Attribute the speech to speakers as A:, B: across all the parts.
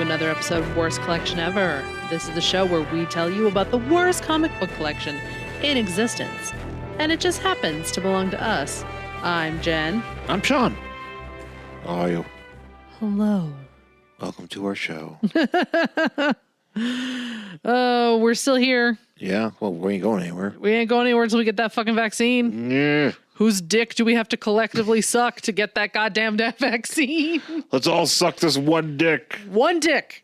A: another episode of Worst Collection Ever. This is the show where we tell you about the worst comic book collection in existence. And it just happens to belong to us. I'm Jen.
B: I'm Sean. How are you?
A: Hello.
B: Welcome to our show.
A: Oh, we're still here.
B: Yeah, well, we ain't going anywhere.
A: We ain't going anywhere until we get that fucking vaccine.
B: Yeah.
A: Whose dick do we have to collectively suck to get that goddamn vaccine?
B: Let's all suck this one dick.
A: One dick.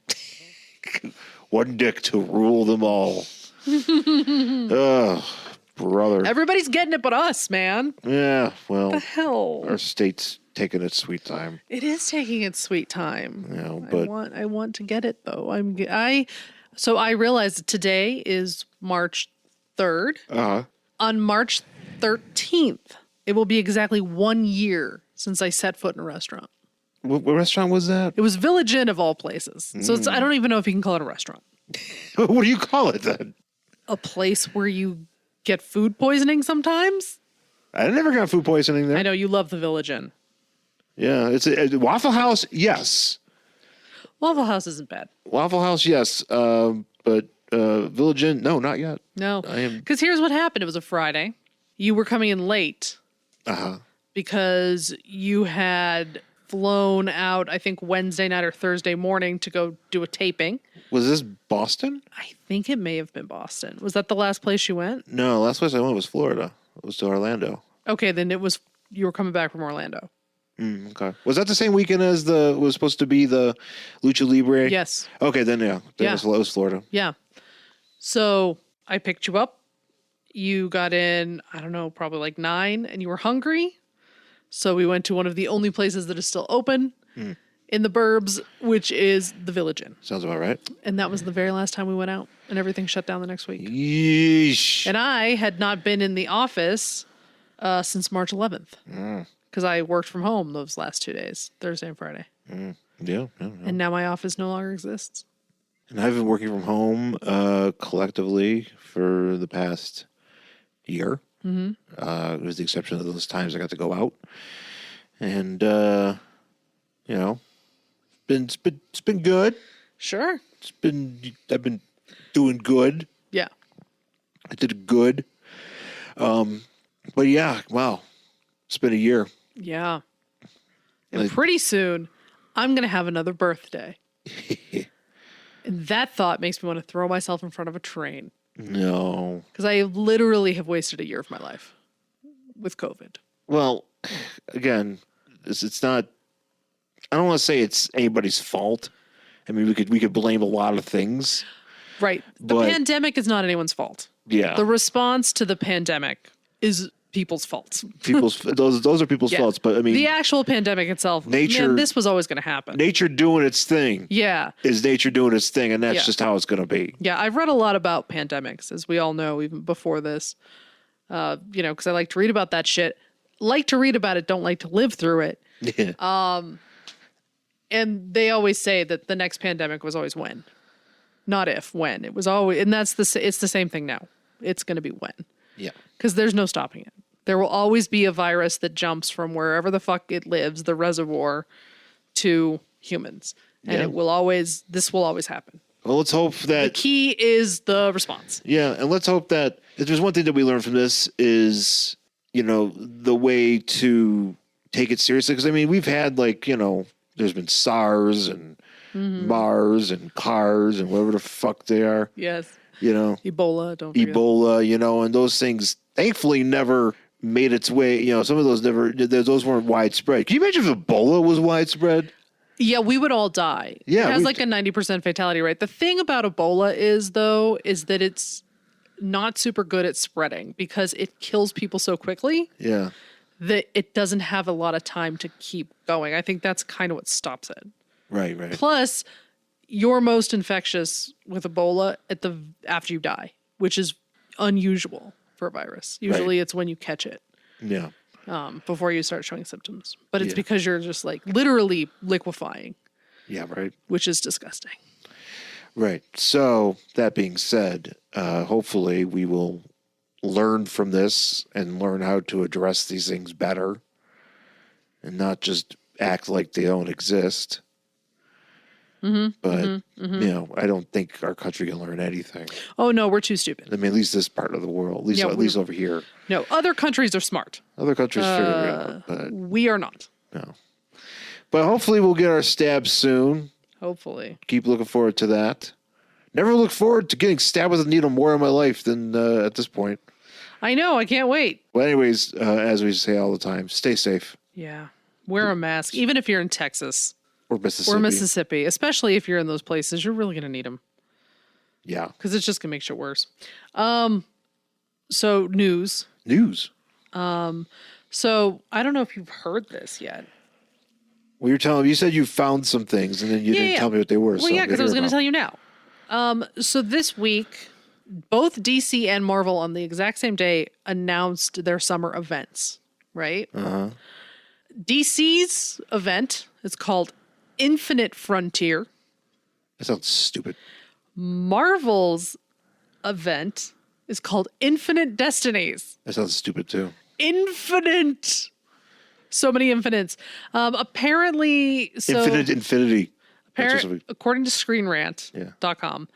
B: One dick to rule them all. Ugh, brother.
A: Everybody's getting it but us, man.
B: Yeah, well,
A: What the hell?
B: our state's taking its sweet time.
A: It is taking its sweet time.
B: You know, but
A: I want to get it though. So I realized that today is March 3rd. On March 13th, it will be exactly 1 year since I set foot in a restaurant.
B: what restaurant was that?
A: It was Village Inn of all places. So I don't even know if you can call it a restaurant.
B: What do you call it then?
A: A place where you get food poisoning sometimes?
B: I never got food poisoning there.
A: I know you love the Village Inn.
B: Yeah, it's a Waffle House, yes.
A: Waffle House isn't bad.
B: Waffle House, yes. But Village Inn, no, not yet.
A: No, because here's what happened. It was a Friday. You were coming in late because you had flown out, I think, Wednesday night or Thursday morning to go do a taping.
B: Was this Boston?
A: I think it may have been Boston. Was that the last place you went?
B: No, last place I went was Florida. It was to Orlando.
A: Okay, then you were coming back from Orlando.
B: Okay. Was that the same weekend as was supposed to be the Lucha Libre?
A: Yes.
B: Okay, then yeah. It was Florida.
A: Yeah. So I picked you up. You got in, I don't know, probably like 9, and you were hungry. So we went to one of the only places that is still open in the burbs, which is the Village Inn.
B: Sounds about right.
A: And that was the very last time we went out, and everything shut down the next week.
B: Yeesh.
A: And I had not been in the office since March 11th because I worked from home those last 2 days, Thursday and Friday.
B: Yeah.
A: And now my office no longer exists.
B: And I've been working from home collectively for the past year. With the exception of those times I got to go out. And, it's been good.
A: Sure.
B: I've been doing good.
A: Yeah.
B: I did good. But yeah, wow. It's been a year.
A: Yeah. And pretty soon, I'm going to have another birthday. And that thought makes me want to throw myself in front of a train.
B: No.
A: Because I literally have wasted a year of my life with COVID.
B: Well, again, it's not, I don't want to say it's anybody's fault. I mean, we could blame a lot of things.
A: Right. The pandemic is not anyone's fault.
B: Yeah.
A: The response to the pandemic is people's faults.
B: Those are people's faults, but I mean,
A: the actual pandemic itself, this was always going to happen.
B: Nature doing its thing.
A: Yeah.
B: Is nature doing its thing, and that's just how it's going to be.
A: Yeah, I've read a lot about pandemics, as we all know, even before this. Because I like to read about that shit. Like to read about it, don't like to live through it.
B: Yeah.
A: And they always say that the next pandemic was always when. Not if, when. It was always, and it's the same thing now. It's going to be when.
B: Yeah.
A: Because there's no stopping it. There will always be a virus that jumps from wherever the fuck it lives, the reservoir, to humans. And this will always happen.
B: Well, let's hope that...
A: The key is the response.
B: Yeah, and let's hope that... If there's one thing that we learned from this is, the way to take it seriously. Because, I mean, we've had, there's been SARS and MARS and CARS and whatever the fuck they are.
A: Yes.
B: Ebola,
A: don't forget.
B: Ebola, and those things thankfully never made its way, some of those weren't widespread. Can you imagine if Ebola was widespread?
A: Yeah, we would all die.
B: Yeah.
A: It has like a 90% fatality rate. The thing about Ebola is that it's not super good at spreading because it kills people so quickly.
B: Yeah.
A: That it doesn't have a lot of time to keep going. I think that's kind of what stops it.
B: Right.
A: Plus, you're most infectious with Ebola after you die, which is unusual for a virus. Usually it's when you catch it.
B: Yeah.
A: Before you start showing symptoms. But it's because you're just literally liquefying.
B: Yeah, right.
A: Which is disgusting.
B: Right. So that being said, hopefully we will learn from this and learn how to address these things better and not just act like they don't exist. But, I don't think our country can learn anything.
A: Oh, no, we're too stupid.
B: I mean, at least this part of the world, at least over here.
A: No, other countries are smart.
B: Other countries figure it out, but
A: we are not.
B: no. But hopefully we'll get our stabs soon.
A: Hopefully.
B: Keep looking forward to that. Never look forward to getting stabbed with a needle more in my life than at this point.
A: I know. I can't wait.
B: Well, anyways, as we say all the time, stay safe.
A: Yeah. Wear a mask, even if you're in Texas.
B: Or Mississippi.
A: Especially if you're in those places. You're really going to need them.
B: Yeah.
A: Because it's just going to make shit worse. So, news. So, I don't know if you've heard this yet.
B: Well, you said you found some things, and then you didn't tell me what they were.
A: Well, because I was going to tell you now. So this week, both DC and Marvel on the exact same day announced their summer events, right? DC's event is called Infinite Frontier.
B: That sounds stupid.
A: Marvel's event is called Infinite Destinies.
B: That sounds stupid too.
A: Infinite. So many infinites. Apparently,
B: infinity.
A: According to ScreenRant.com,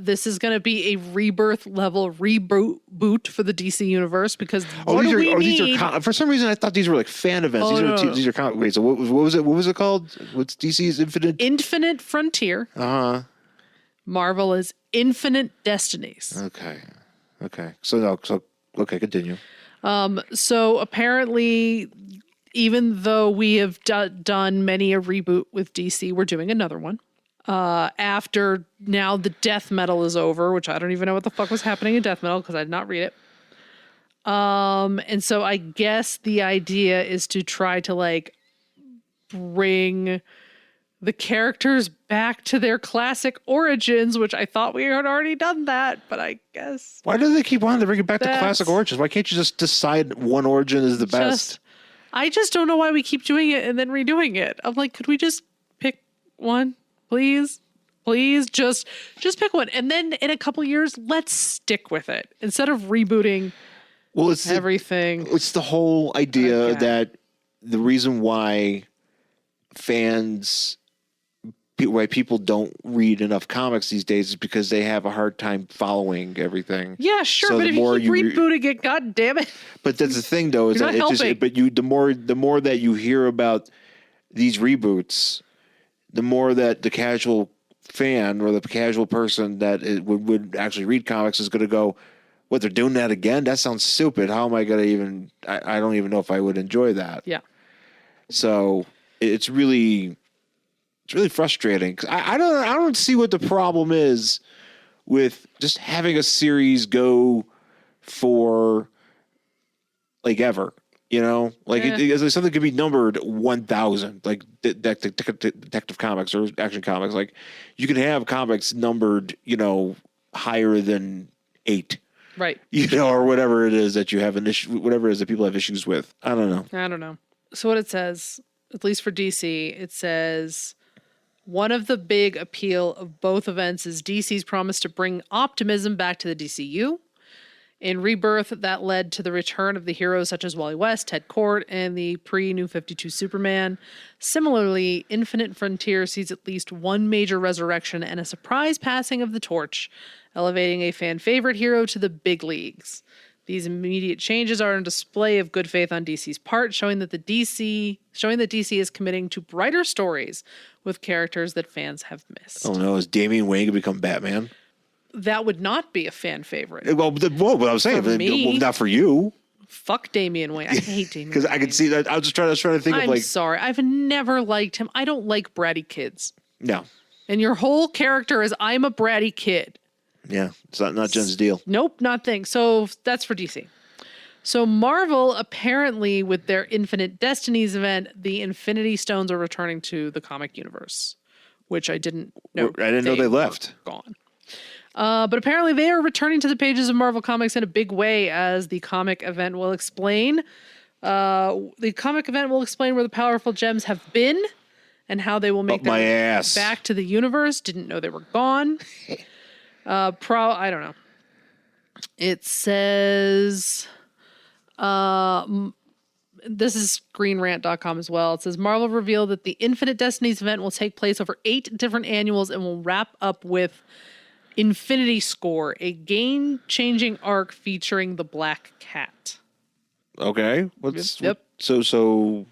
A: this is going to be a rebirth level reboot for the DC universe because
B: these are for some reason I thought these were like fan events. These are comic. Wait, so what was it? What was it called? What's DC's Infinite
A: Frontier?
B: Uh-huh.
A: Marvel is Infinite Destinies.
B: Okay. So continue.
A: So apparently, even though we have done many a reboot with DC, we're doing another one. After now the death metal is over, which I don't even know what the fuck was happening in death metal because I did not read it. And so I guess the idea is to try to like bring the characters back to their classic origins, which I thought we had already done that, but I guess.
B: Why do they keep wanting to bring it back to classic origins? Why can't you just decide one origin is the best?
A: I just don't know why we keep doing it and then redoing it. I'm like, could we just pick one, please? Please just pick one. And then in a couple years, let's stick with it instead of rebooting everything.
B: It's the whole idea that the reason why why people don't read enough comics these days is because they have a hard time following everything.
A: Yeah, sure, so but if you keep rebooting it, god damn it.
B: But that's the thing, though, is that the more that you hear about these reboots, the more that the casual fan or the casual person that would actually read comics is going to go, what, they're doing that again? That sounds stupid. How am I going to even? I don't even know if I would enjoy that.
A: Yeah.
B: So it's really frustrating because I don't see what the problem is with just having a series go for like ever, like something could be numbered 1,000, like Detective Comics or Action Comics. Like you can have comics numbered, higher than 8,
A: right?
B: Or whatever it is that you have whatever it is that people have issues with. I don't know.
A: So what it says, at least for DC, it says, one of the big appeal of both events is DC's promise to bring optimism back to the DCU. In Rebirth, that led to the return of the heroes such as Wally West, Ted Kord, and the pre-New 52 Superman. Similarly, Infinite Frontier sees at least one major resurrection and a surprise passing of the torch, elevating a fan favorite hero to the big leagues. These immediate changes are a display of good faith on DC's part, showing that DC is committing to brighter stories with characters that fans have missed.
B: Oh no, is Damian Wayne going to become Batman?
A: That would not be a fan favorite.
B: Well, what I was saying, not for you.
A: Fuck Damian Wayne. I hate Damian Wayne.
B: Because I can see that. I was trying to think of
A: I'm sorry. I've never liked him. I don't like bratty kids.
B: No.
A: And your whole character is I'm a bratty kid.
B: Yeah, it's not Jen's deal.
A: Nope, not thing. So that's for DC. So Marvel, apparently, with their Infinite Destinies event, the Infinity Stones are returning to the comic universe, which I didn't know.
B: I didn't know they left.
A: Gone. But apparently they are returning to the pages of Marvel Comics in a big way, as the comic event will explain. The comic event will explain where the powerful gems have been and how they will make them back to the universe. Didn't know they were gone. I don't know. It says this is screenrant.com as well. It says Marvel revealed that the Infinite Destinies event will take place over 8 different annuals and will wrap up with Infinity Score, a game-changing arc featuring the Black Cat.
B: Okay.
A: Yep.
B: So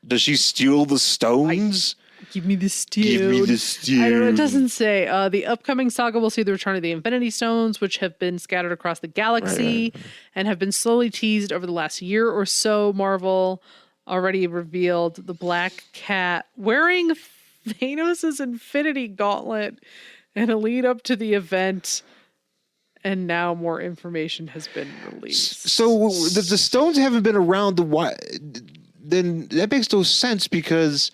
B: does she steal the stones?
A: Give me the stone.
B: Give me the stone.
A: I don't know. It doesn't say. The upcoming saga will see the return of the Infinity Stones, which have been scattered across the galaxy and have been slowly teased over the last year or so. Marvel already revealed the Black Cat wearing Thanos' Infinity Gauntlet in a lead up to the event. And now more information has been released.
B: So the stones haven't been around then that makes no sense because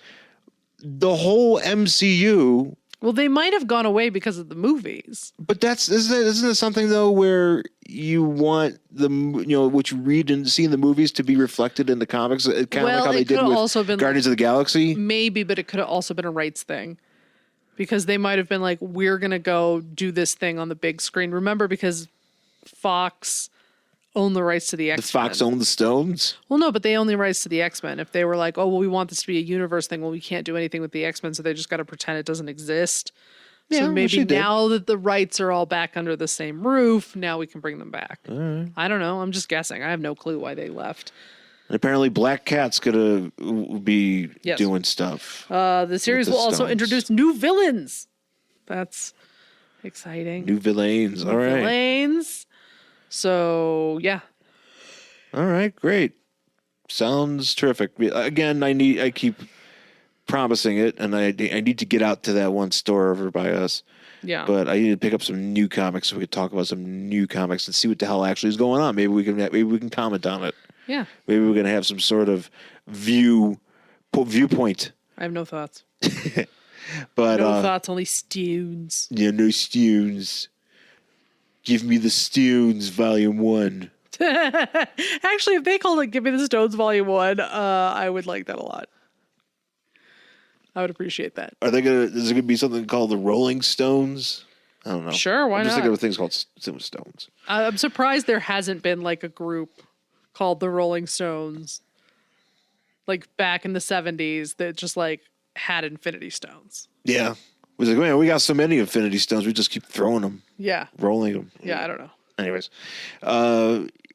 B: the whole MCU.
A: Well, they might have gone away because of the movies.
B: But isn't it something though where you want what you read and see in the movies to be reflected in the comics, kind of like how they did with Guardians of the Galaxy?
A: Maybe, but it could have also been a rights thing. Because they might have been like, we're going to go do this thing on the big screen. Remember, because Fox owned the rights to the X-Men.
B: The Fox owned the stones?
A: Well, no, but they own the rights to the X-Men. If they were like, oh, well, we want this to be a universe thing, well, we can't do anything with the X-Men, so they just got to pretend it doesn't exist.
B: Yeah,
A: so maybe now that the rights are all back under the same roof, now we can bring them back.
B: Right.
A: I don't know. I'm just guessing. I have no clue why they left.
B: And apparently Black Cat's going to be doing stuff.
A: The series will also introduce new villains. That's exciting.
B: New villains. All right.
A: Villains. So, yeah.
B: All right, great. Sounds terrific. Again, I keep promising it, and I need to get out to that one store over by us.
A: Yeah.
B: But I need to pick up some new comics so we could talk about some new comics and see what the hell actually is going on. Maybe we can comment on it.
A: Yeah.
B: Maybe we're going to have some sort of viewpoint.
A: I have no thoughts.
B: But
A: no thoughts, only stones.
B: Yeah, no stones. Give me the Stones, Volume 1.
A: Actually, if they called it Give Me the Stones, Volume 1, I would like that a lot. I would appreciate that.
B: Is there gonna be something called the Rolling Stones? I don't know.
A: Sure, why not?
B: I'm just thinking of things called Stones.
A: I'm surprised there hasn't been like a group called the Rolling Stones, like back in the 70s, that just like had Infinity Stones.
B: Yeah. It was like, man, we got so many Infinity Stones, we just keep throwing them.
A: Yeah.
B: Rolling them.
A: Yeah, I don't know.
B: Anyways.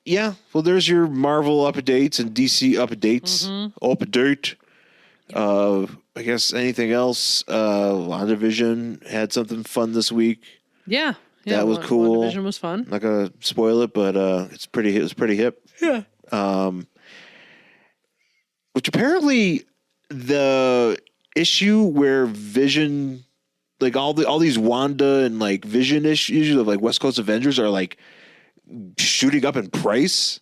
B: Yeah, well, there's your Marvel updates and DC updates.
A: Mm-hmm.
B: Update. I guess anything else? WandaVision had something fun this week.
A: Yeah.
B: That was cool.
A: WandaVision was fun.
B: Not gonna spoil it, but it was pretty hip.
A: Yeah.
B: Which apparently the issue where Vision, like all these Wanda and like Vision issues of like West Coast Avengers are like shooting up in price.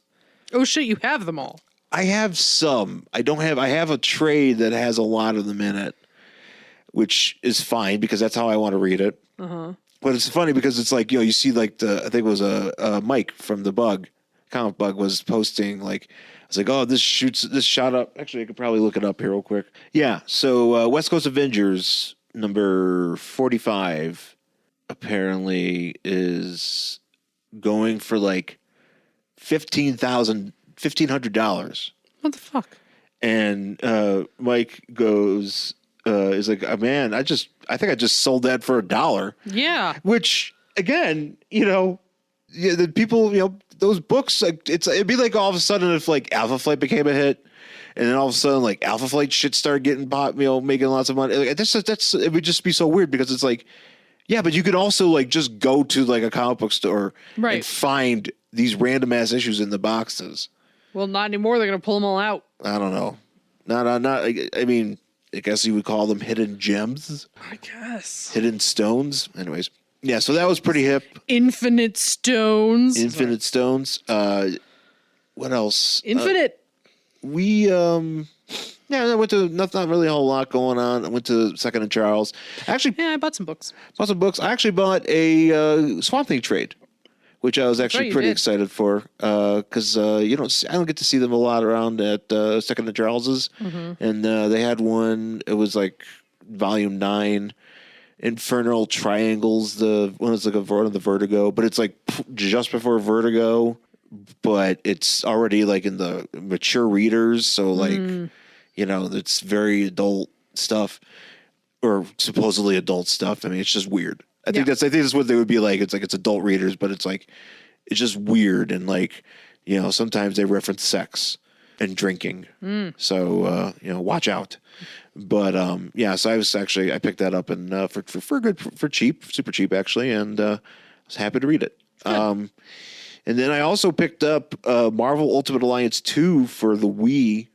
A: Oh shit, you have them all.
B: I have some. I have a trade that has a lot of them in it, which is fine because that's how I want to read it.
A: Uh-huh.
B: But it's funny because it's like, you see like I think it was Mike from the Comic Bug was posting like, I was like, oh, this shot up. Actually, I could probably look it up here real quick. Yeah. So West Coast Avengers number 45 apparently is going for like $1,500.
A: What the fuck?
B: And Mike goes, is like, oh, man, I think I just sold that for $1.
A: Yeah.
B: Which again, the people, those books, like it'd be like all of a sudden if like Alpha Flight became a hit, and then all of a sudden like Alpha Flight shit started getting pop, making lots of money. Like, that's it would just be so weird because it's like, yeah, but you could also like just go to like a comic book store and find these random ass issues in the boxes.
A: Well, not anymore. They're gonna pull them all out.
B: I don't know. Not. I mean, I guess you would call them hidden gems.
A: I guess
B: hidden stones. Anyways, yeah. So that was pretty hip.
A: Infinite stones.
B: Stones. What else?
A: Infinite.
B: I went to not really a whole lot going on. I went to Second and Charles. Actually,
A: I bought some books.
B: I actually bought a Swamp Thing trade, which I was actually pretty excited for because I don't get to see them a lot around at Second and Charles's, and they had one. It was like Volume 9, Infernal Triangles. The one is like one of the Vertigo, but it's like just before Vertigo. but it's already like in the mature readers. So like, it's very adult stuff, or supposedly adult stuff. I mean, it's just weird. I think that's what they would be like. It's like, it's adult readers, but it's like, it's just weird. And like, sometimes they reference sex and drinking. So, watch out. But, so I picked that up and, for cheap, super cheap actually. And, I was happy to read it. And then I also picked up Marvel Ultimate Alliance 2 for the Wii,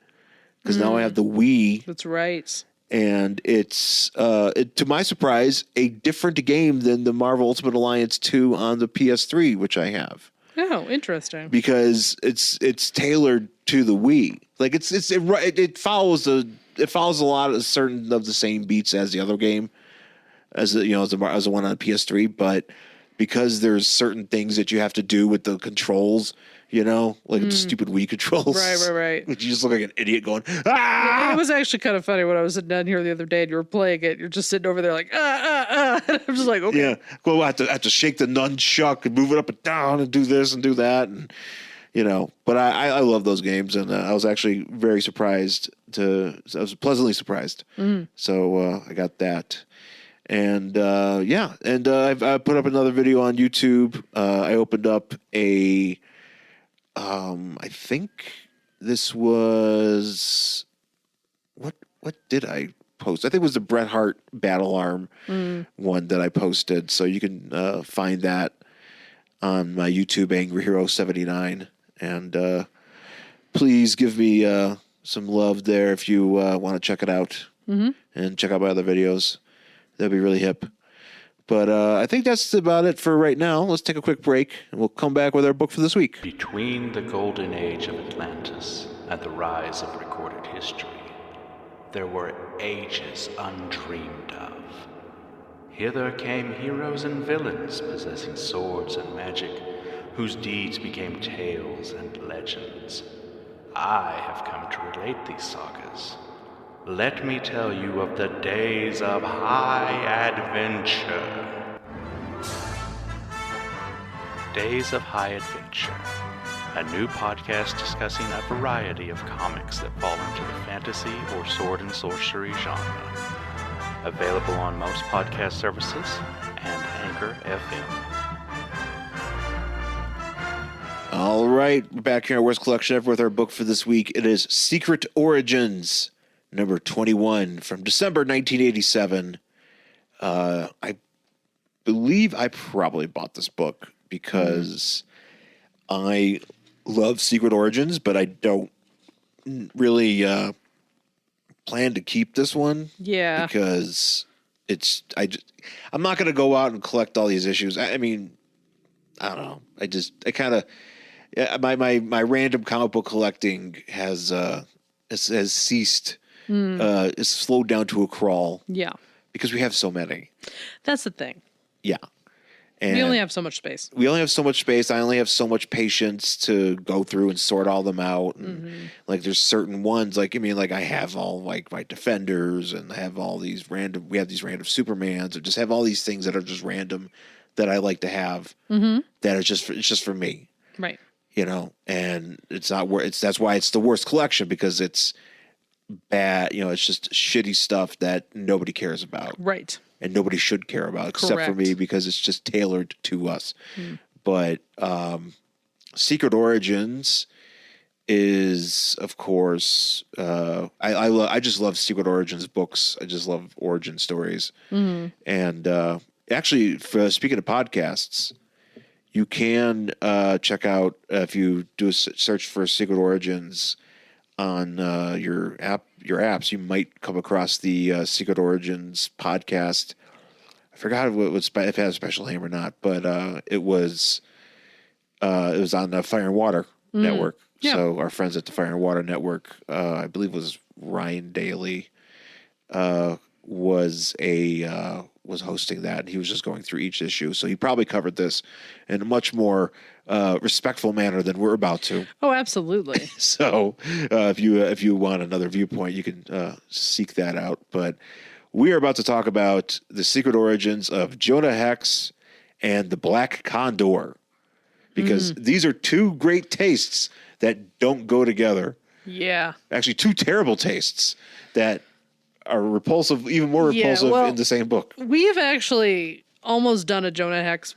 B: because now I have the Wii.
A: That's right.
B: And it's, to my surprise, a different game than the Marvel Ultimate Alliance 2 on the PS3, which I have.
A: Oh, interesting.
B: Because it's tailored to the Wii. Like it follows a lot of certain of the same beats as the other game, as the one on PS3, but because there's certain things that you have to do with the controls, like the stupid Wii controls.
A: Right.
B: You just look like an idiot going, ah!
A: It was actually kind of funny when I was sitting down here the other day and you were playing it. You're just sitting over there like, And I'm just like, okay.
B: Yeah. Well, I have to shake the nunchuck and move it up and down and do this and do that. And, but I love those games. And I was actually very surprised I was pleasantly surprised. So I got that. And I put up another video on YouTube. I opened up I think this was what did I post? I think it was the Bret Hart Battle Arm one that I posted. So you can find that on my YouTube, Angry Hero 79, and please give me some love there if you want to check it out and check out my other videos. That'd be really hip. But I think that's about it for right now. Let's take a quick break, and we'll come back with our book for this week.
C: Between the golden age of Atlantis and the rise of recorded history, there were ages undreamed of. Hither came heroes and villains possessing swords and magic, whose deeds became tales and legends. I have come to relate these sagas. Let me tell you of the days of high adventure. Days of High Adventure, a new podcast discussing a variety of comics that fall into the fantasy or sword and sorcery genre. Available on most podcast services and Anchor FM.
B: All right, we're back here at Worst Collection Ever with our book for this week. It is Secret Origins, number 21 from December 1987. I believe I probably bought this book because I love Secret Origins, but I don't really plan to keep this one.
A: Yeah.
B: Because I'm not going to go out and collect all these issues. I mean, I don't know. My random comic book collecting has ceased. It's slowed down to a crawl.
A: Yeah.
B: Because we have so many.
A: That's the thing.
B: Yeah. And
A: we only have so much space.
B: I only have so much patience to go through and sort all them out. And like there's certain ones, like I have all like my Defenders, and I have all these random Supermans, or just have all these things that are just random that I like to have that are just for me.
A: Right.
B: And it's not that's why it's the worst collection, because it's bad, it's just shitty stuff that nobody cares about.
A: Right.
B: And nobody should care about, except for me, because it's just tailored to us. But Secret Origins is, of course, I just love Secret Origins books. I just love origin stories. And actually, speaking of podcasts, you can check out, if you do a search for Secret Origins on your apps, you might come across the Secret Origins podcast. I forgot if it had a special name or not, but it was on the Fire and Water Network. Yeah. So our friends at the Fire and Water Network, I believe it was Ryan Daly, was hosting that, and he was just going through each issue. So he probably covered this in a much more respectful manner than we're about to.
A: Oh, absolutely.
B: So if you want another viewpoint, you can seek that out. But we are about to talk about the Secret Origins of Jonah Hex and the Black Condor. because these are two great tastes that don't go together.
A: Yeah.
B: Actually, two terrible tastes that are repulsive, even more repulsive in the same book.
A: We have actually almost done a Jonah Hex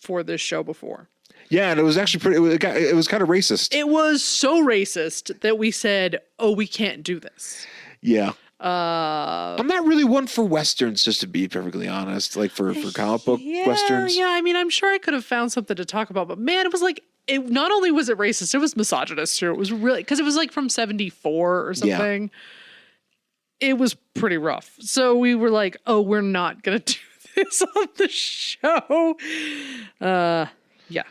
A: for this show before.
B: Yeah, and it was actually it was kind of racist.
A: It was so racist that we said, "Oh, we can't do this."
B: Yeah. I'm not really one for Westerns, just to be perfectly honest, like for comic book Westerns.
A: Yeah, I mean, I'm sure I could have found something to talk about, but man, it was like, it not only was it racist, it was misogynist too. It was really, because it was like from 1974 or something. Yeah. It was pretty rough. So we were like, oh, we're not going to do this on the show. Yeah.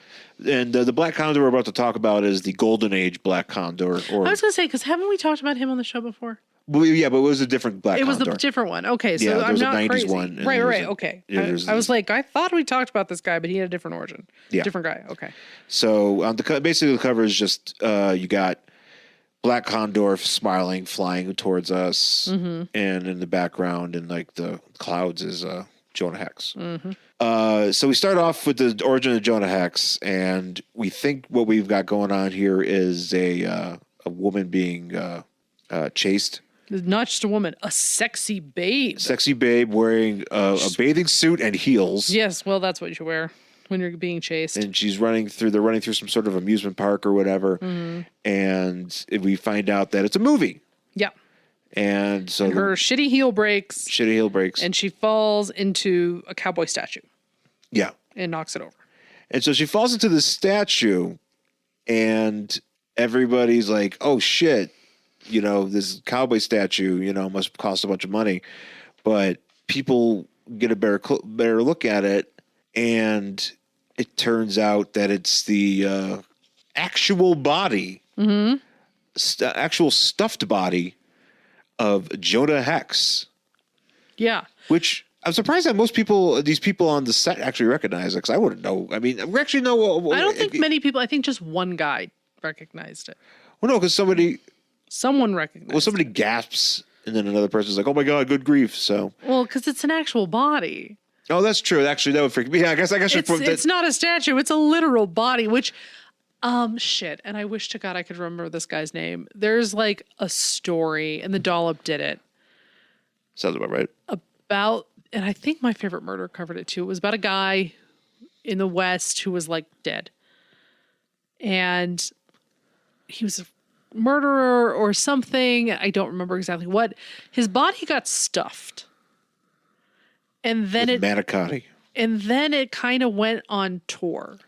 B: And the Black Condor we're about to talk about is the Golden Age Black Condor. Or
A: I was going to say, because haven't we talked about him on the show before?
B: Well, yeah, but it was a different Black Condor.
A: It was the different one. Okay, so
B: yeah,
A: I'm not
B: 90s
A: crazy.
B: one.
A: Right. Okay. I was like, I thought we talked about this guy, but he had a different origin.
B: Yeah.
A: Different guy. Okay.
B: So on basically the cover is just you got Black Condor smiling, flying towards us, and in the background and like the clouds is Jonah Hex. So we start off with the origin of Jonah Hex, and we think what we've got going on here is a woman being chased.
A: Not just a woman, a sexy babe.
B: Sexy babe wearing a bathing suit and heels.
A: Yes, well, that's what you wear when you're being chased.
B: And they're running through some sort of amusement park or whatever. And we find out that it's a movie.
A: Yeah.
B: And so
A: her shitty heel breaks.
B: And
A: she falls into a cowboy statue.
B: Yeah.
A: And knocks it over.
B: And so she falls into the statue, and everybody's like, oh, shit. You know, this cowboy statue, must cost a bunch of money. But people get a better look at it, and it turns out that it's the actual body, actual stuffed body of Jonah Hex.
A: Yeah.
B: Which I'm surprised that these people on the set actually recognize it, because I wouldn't know. I mean, we actually know.
A: I don't think many people, I think just one guy recognized it.
B: Well, no, because
A: someone recognized it.
B: Well, somebody gasps, and then another person's like, oh my God, good grief. So.
A: Well, because it's an actual body.
B: Oh, that's true. Actually, that would freak me. Yeah, I guess
A: it's not a statue. It's a literal body, which, shit. And I wish to God I could remember this guy's name. There's like a story, and the Dollop did it.
B: Sounds about right.
A: And I think My Favorite Murder covered it too. It was about a guy in the West who was like dead. And he was a murderer or something. I don't remember exactly what. His body got stuffed. And then
B: manicotti.
A: And then it kind of went on tour.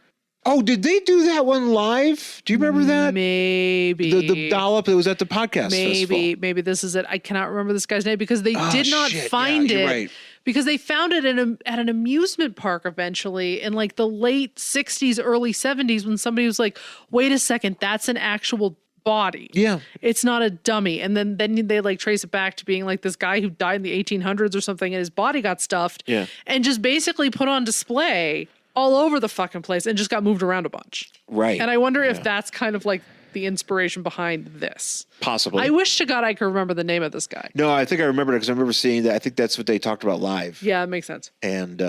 B: Oh, did they do that one live? Do you remember that?
A: Maybe.
B: The Dollop that was at the podcast festival.
A: Maybe this is it. I cannot remember this guy's name because they did not find it. Right. Because they found it at an amusement park eventually in like the late 60s, early 70s when somebody was like, wait a second, that's an actual body.
B: Yeah.
A: It's not a dummy. And then they like trace it back to being like this guy who died in the 1800s or something, and his body got stuffed.
B: Yeah.
A: And just basically put on display all over the fucking place and just got moved around a bunch.
B: Right.
A: And I wonder if that's kind of like the inspiration behind this.
B: Possibly.
A: I wish to God I could remember the name of this guy.
B: No, I think I remember it because I remember seeing that. I think that's what they talked about live.
A: Yeah, it makes sense.
B: And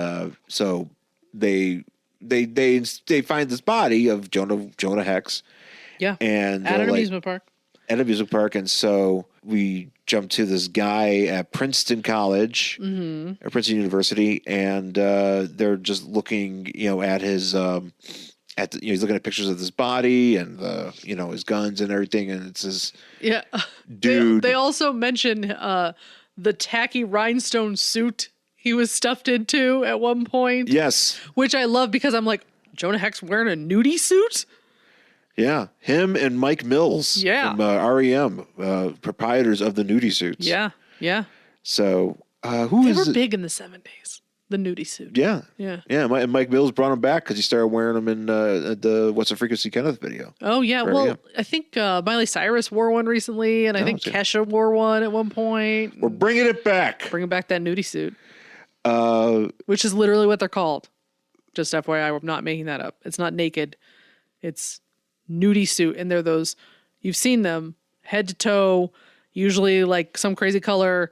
B: so they find this body of Jonah Hex.
A: Yeah.
B: And
A: at an amusement park.
B: At an amusement park. And so we jump to this guy at Princeton College, or Princeton University, and they're just looking, at his he's looking at pictures of his body and his guns and everything, and it's his dude. They also mention the tacky rhinestone suit he was stuffed into at one point. Yes,
A: which I love because I'm like, Jonah Hex wearing a nudie suit.
B: Yeah, him and Mike Mills from REM, proprietors of the nudie suits.
A: Yeah, yeah.
B: So they
A: were big in the 70s, the nudie suit.
B: Yeah.
A: Yeah.
B: Yeah, and Mike Mills brought him back because he started wearing them in the What's the Frequency Kenneth video.
A: Oh, yeah. Well, I think Miley Cyrus wore one recently, and I think Kesha wore one at one point.
B: We're bringing it back.
A: Bringing back that nudie suit. Which is literally what they're called. Just FYI, I'm not making that up. It's not naked. It's nudie suit, and they're those, you've seen them, head to toe, usually like some crazy color,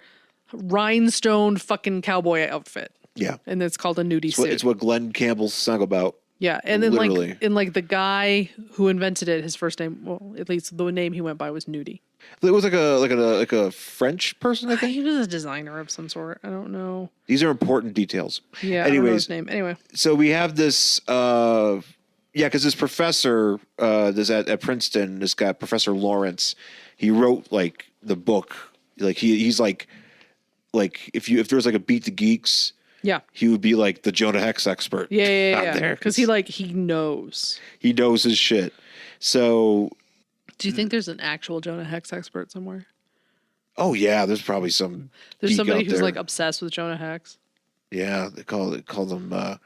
A: rhinestone fucking cowboy outfit.
B: Yeah.
A: And it's called a nudie suit.
B: It's what Glenn Campbell sung about.
A: Yeah, and then
B: Literally.
A: like the guy who invented it, his first name, well, at least the name he went by was Nudie.
B: It was like a French person, I think.
A: He was a designer of some sort. I don't know.
B: These are important details.
A: Yeah, I don't know his name. Anyway,
B: so we have this. Because this professor, this at Princeton, this guy Professor Lawrence, he wrote like the book. Like he's like if there was like a Beat the Geeks.
A: Yeah.
B: He would be like the Jonah Hex expert.
A: Yeah. Because he knows.
B: He knows his shit. So.
A: Do you think there's an actual Jonah Hex expert somewhere?
B: Oh yeah, there's probably some.
A: There's somebody who's like obsessed with Jonah Hex.
B: Yeah, they call them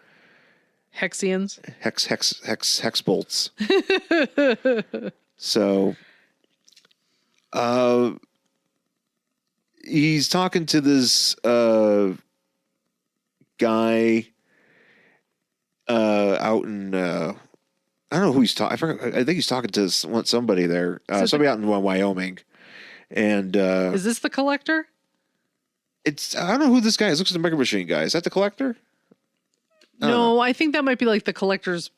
A: Hexians.
B: Hex bolts. So, he's talking to this guy out in I don't know who he's talking. I think he's talking to somebody there. Somebody out in Wyoming, and
A: is this the collector?
B: I don't know who this guy is. Looks like the Mega Machine guy. Is that the collector?
A: No, I think that might be like the collector's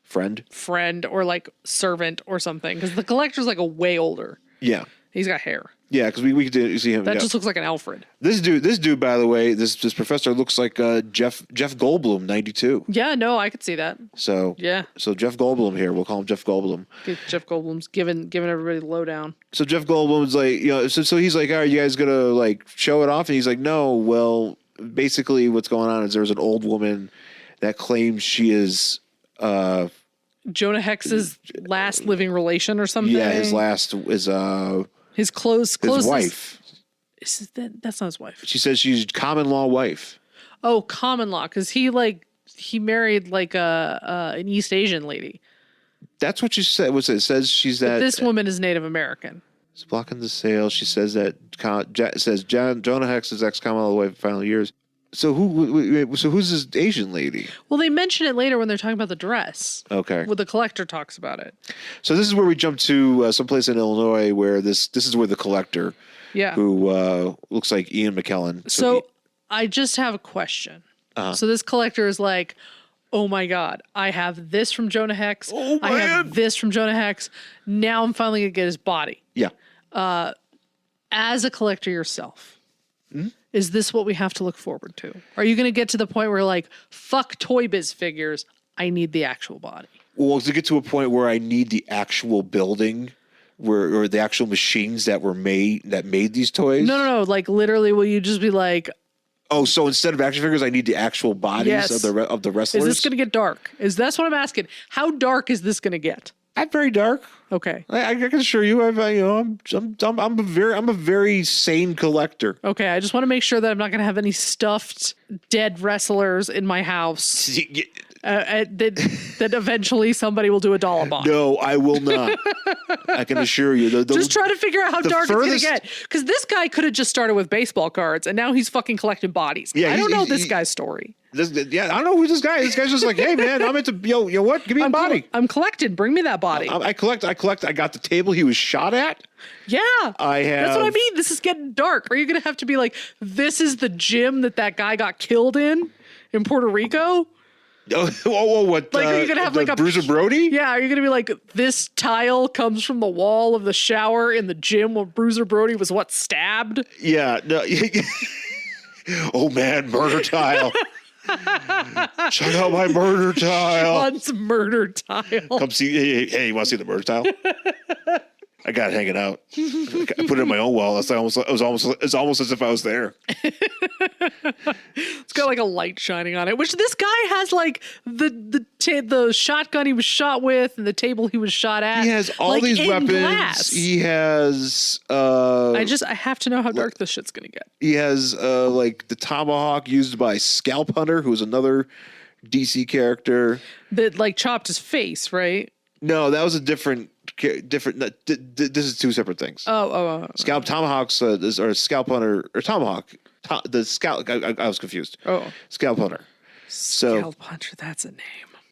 B: friend
A: or like servant or something. Because the collector's like a way older.
B: Yeah,
A: he's got hair.
B: Yeah, because we did see him.
A: That just looks like an Alfred.
B: This dude, by the way, this professor looks like Jeff Goldblum, 92.
A: Yeah, no, I could see that.
B: So
A: yeah,
B: so Jeff Goldblum here. We'll call him Jeff Goldblum.
A: Jeff Goldblum's giving everybody the lowdown.
B: So Jeff Goldblum's like, so he's like, all right, you guys gonna like show it off? And he's like, no. Well, basically, what's going on is there's an old woman that claims she is
A: Jonah Hex's last living relation or something.
B: Yeah, his last is
A: his close
B: wife.
A: That's not his wife.
B: She says she's common law wife.
A: Oh, common law, because he married like an East Asian lady.
B: That's what she said. It says she's that.
A: But this woman is Native American.
B: It's blocking the sale. She says that Jonah Hex's ex-common law wife in final years. So who's this Asian lady?
A: Well, they mention it later when they're talking about the dress.
B: Okay.
A: Well, the collector talks about it.
B: So this is where we jump to someplace in Illinois where this is where the collector, who looks like Ian McKellan.
A: So I just have a question.
B: Uh-huh.
A: So this collector is like, oh my God, I have this from Jonah Hex.
B: Oh, man.
A: I have this from Jonah Hex. Now I'm finally going to get his body.
B: Yeah.
A: As a collector yourself, is this what we have to look forward to? Are you going to get to the point where like, fuck Toy Biz figures, I need the actual body?
B: Well, to get to a point where I need the actual building or the actual machines that made these toys?
A: No. Like literally, will you just be like,
B: oh, so instead of action figures, I need the actual bodies of the wrestlers?
A: Is this going to get dark? That's what I'm asking. How dark is this going to get?
B: I'm very dark.
A: Okay.
B: I can assure you, I'm a very sane collector.
A: Okay, I just want to make sure that I'm not going to have any stuffed dead wrestlers in my house. That eventually somebody will do a dollop on.
B: No, I will not. I can assure you.
A: Just try to figure out how dark it's going to get. Because this guy could have just started with baseball cards, and now he's fucking collecting bodies. Yeah, I don't know this guy's story.
B: I don't know who this guy is. This guy's just like, hey, man, I'm into, what? Give me a body.
A: I'm collecting. Bring me that body.
B: I collect. I got the table he was shot at.
A: Yeah. That's what I mean. This is getting dark. Are you going to have to be like, this is the gym that guy got killed in Puerto Rico?
B: What?
A: Like, are you gonna have like a
B: Bruiser Brody?
A: Yeah, are you gonna be like, this tile comes from the wall of the shower in the gym where Bruiser Brody was stabbed?
B: Yeah. No. Oh man, murder tile. Check out my murder tile.
A: Sean's murder tile.
B: Come see. Hey, you want to see the murder tile? I got it hanging out. I put it in my own wall. It's almost as if I was there.
A: It's got like a light shining on it, which this guy has like the shotgun he was shot with and the table he was shot at.
B: He has all these weapons.
A: Glass.
B: He has.
A: I have to know how dark this shit's gonna get.
B: He has like the tomahawk used by Scalp Hunter, who's another DC character
A: that like chopped his face, right?
B: No, that was a different. This is two separate things. Scalp Tomahawks or Scalp Hunter or Tomahawk. The Scalp. I was confused.
A: Oh,
B: Scalp Hunter.
A: Scalp Hunter. That's a name.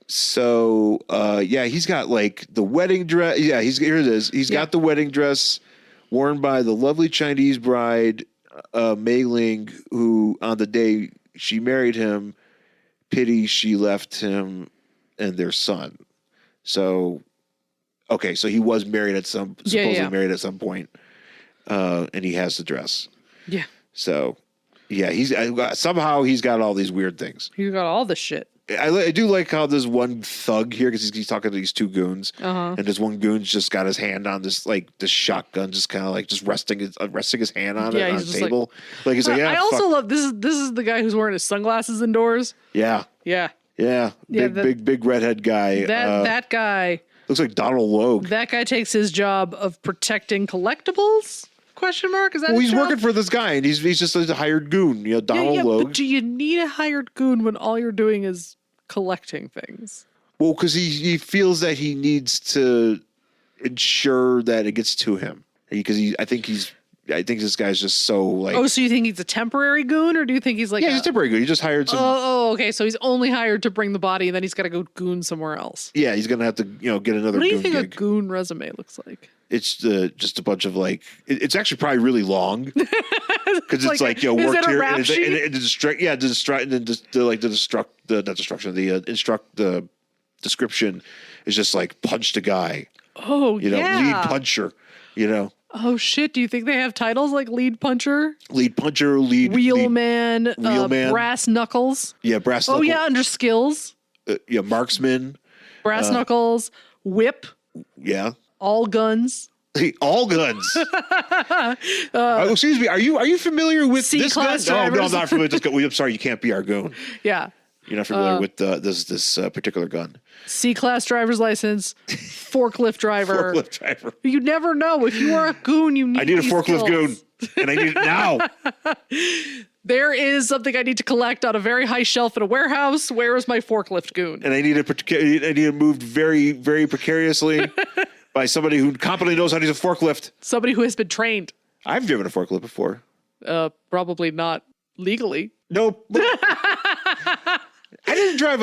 B: So he's got like the wedding dress. Yeah, here it is. He's got the wedding dress worn by the lovely Chinese bride Mei Ling, who on the day she married him, she left him and their son. So, okay, so he was married at supposedly married at some point, and he has the dress.
A: Yeah.
B: So, yeah, somehow he's got all these weird things.
A: He's got all the shit.
B: I do like how there's one thug here because he's talking to these two goons, and this one goon's just got his hand on this shotgun, just kind of like just resting his hand on it on the table. Like he's like, yeah.
A: I also love this is the guy who's wearing his sunglasses indoors.
B: Yeah.
A: Yeah.
B: Yeah. Big redhead guy.
A: That guy
B: looks like Donal Logue.
A: That guy takes his job of protecting collectibles. Question mark? Is that?
B: Well,
A: his
B: he's
A: job?
B: working for this guy, and he's just a hired goon. Donal Logue.
A: But do you need a hired goon when all you're doing is collecting things?
B: Well, because he feels that he needs to ensure that it gets to him. Because I think this guy's just so like.
A: Oh, so you think he's a temporary goon, or do you think he's like?
B: Yeah, he's a temporary goon. He just hired some.
A: Oh, okay. So he's only hired to bring the body, and then he's got to go goon somewhere else.
B: Yeah, he's gonna have to get another.
A: What do you
B: goon
A: think
B: gig.
A: a goon resume looks like?
B: It's just a bunch of like. It's actually probably really long because it's like worked here and the description is just like punched a guy.
A: Oh,
B: lead puncher.
A: Oh shit! Do you think they have titles like lead puncher,
B: lead
A: wheelman, brass knuckles?
B: Yeah, brass knuckles.
A: Oh yeah, under skills.
B: Marksman,
A: brass knuckles, whip.
B: Yeah.
A: All guns.
B: All guns. Excuse me. Are you familiar with this gun? Oh no, I'm not familiar with this gun. I'm sorry, you can't be our goon.
A: Yeah.
B: You're not familiar with this particular gun.
A: C-class driver's license, forklift driver.
B: Forklift driver.
A: You never know. If you are a goon, you need.
B: I need a forklift goon, and I need it now.
A: There is something I need to collect on a very high shelf in a warehouse. Where is my forklift goon?
B: And I need it moved very, very precariously by somebody who competently knows how to use a forklift.
A: Somebody who has been trained.
B: I've driven a forklift before.
A: Probably not legally.
B: Nope. I didn't drive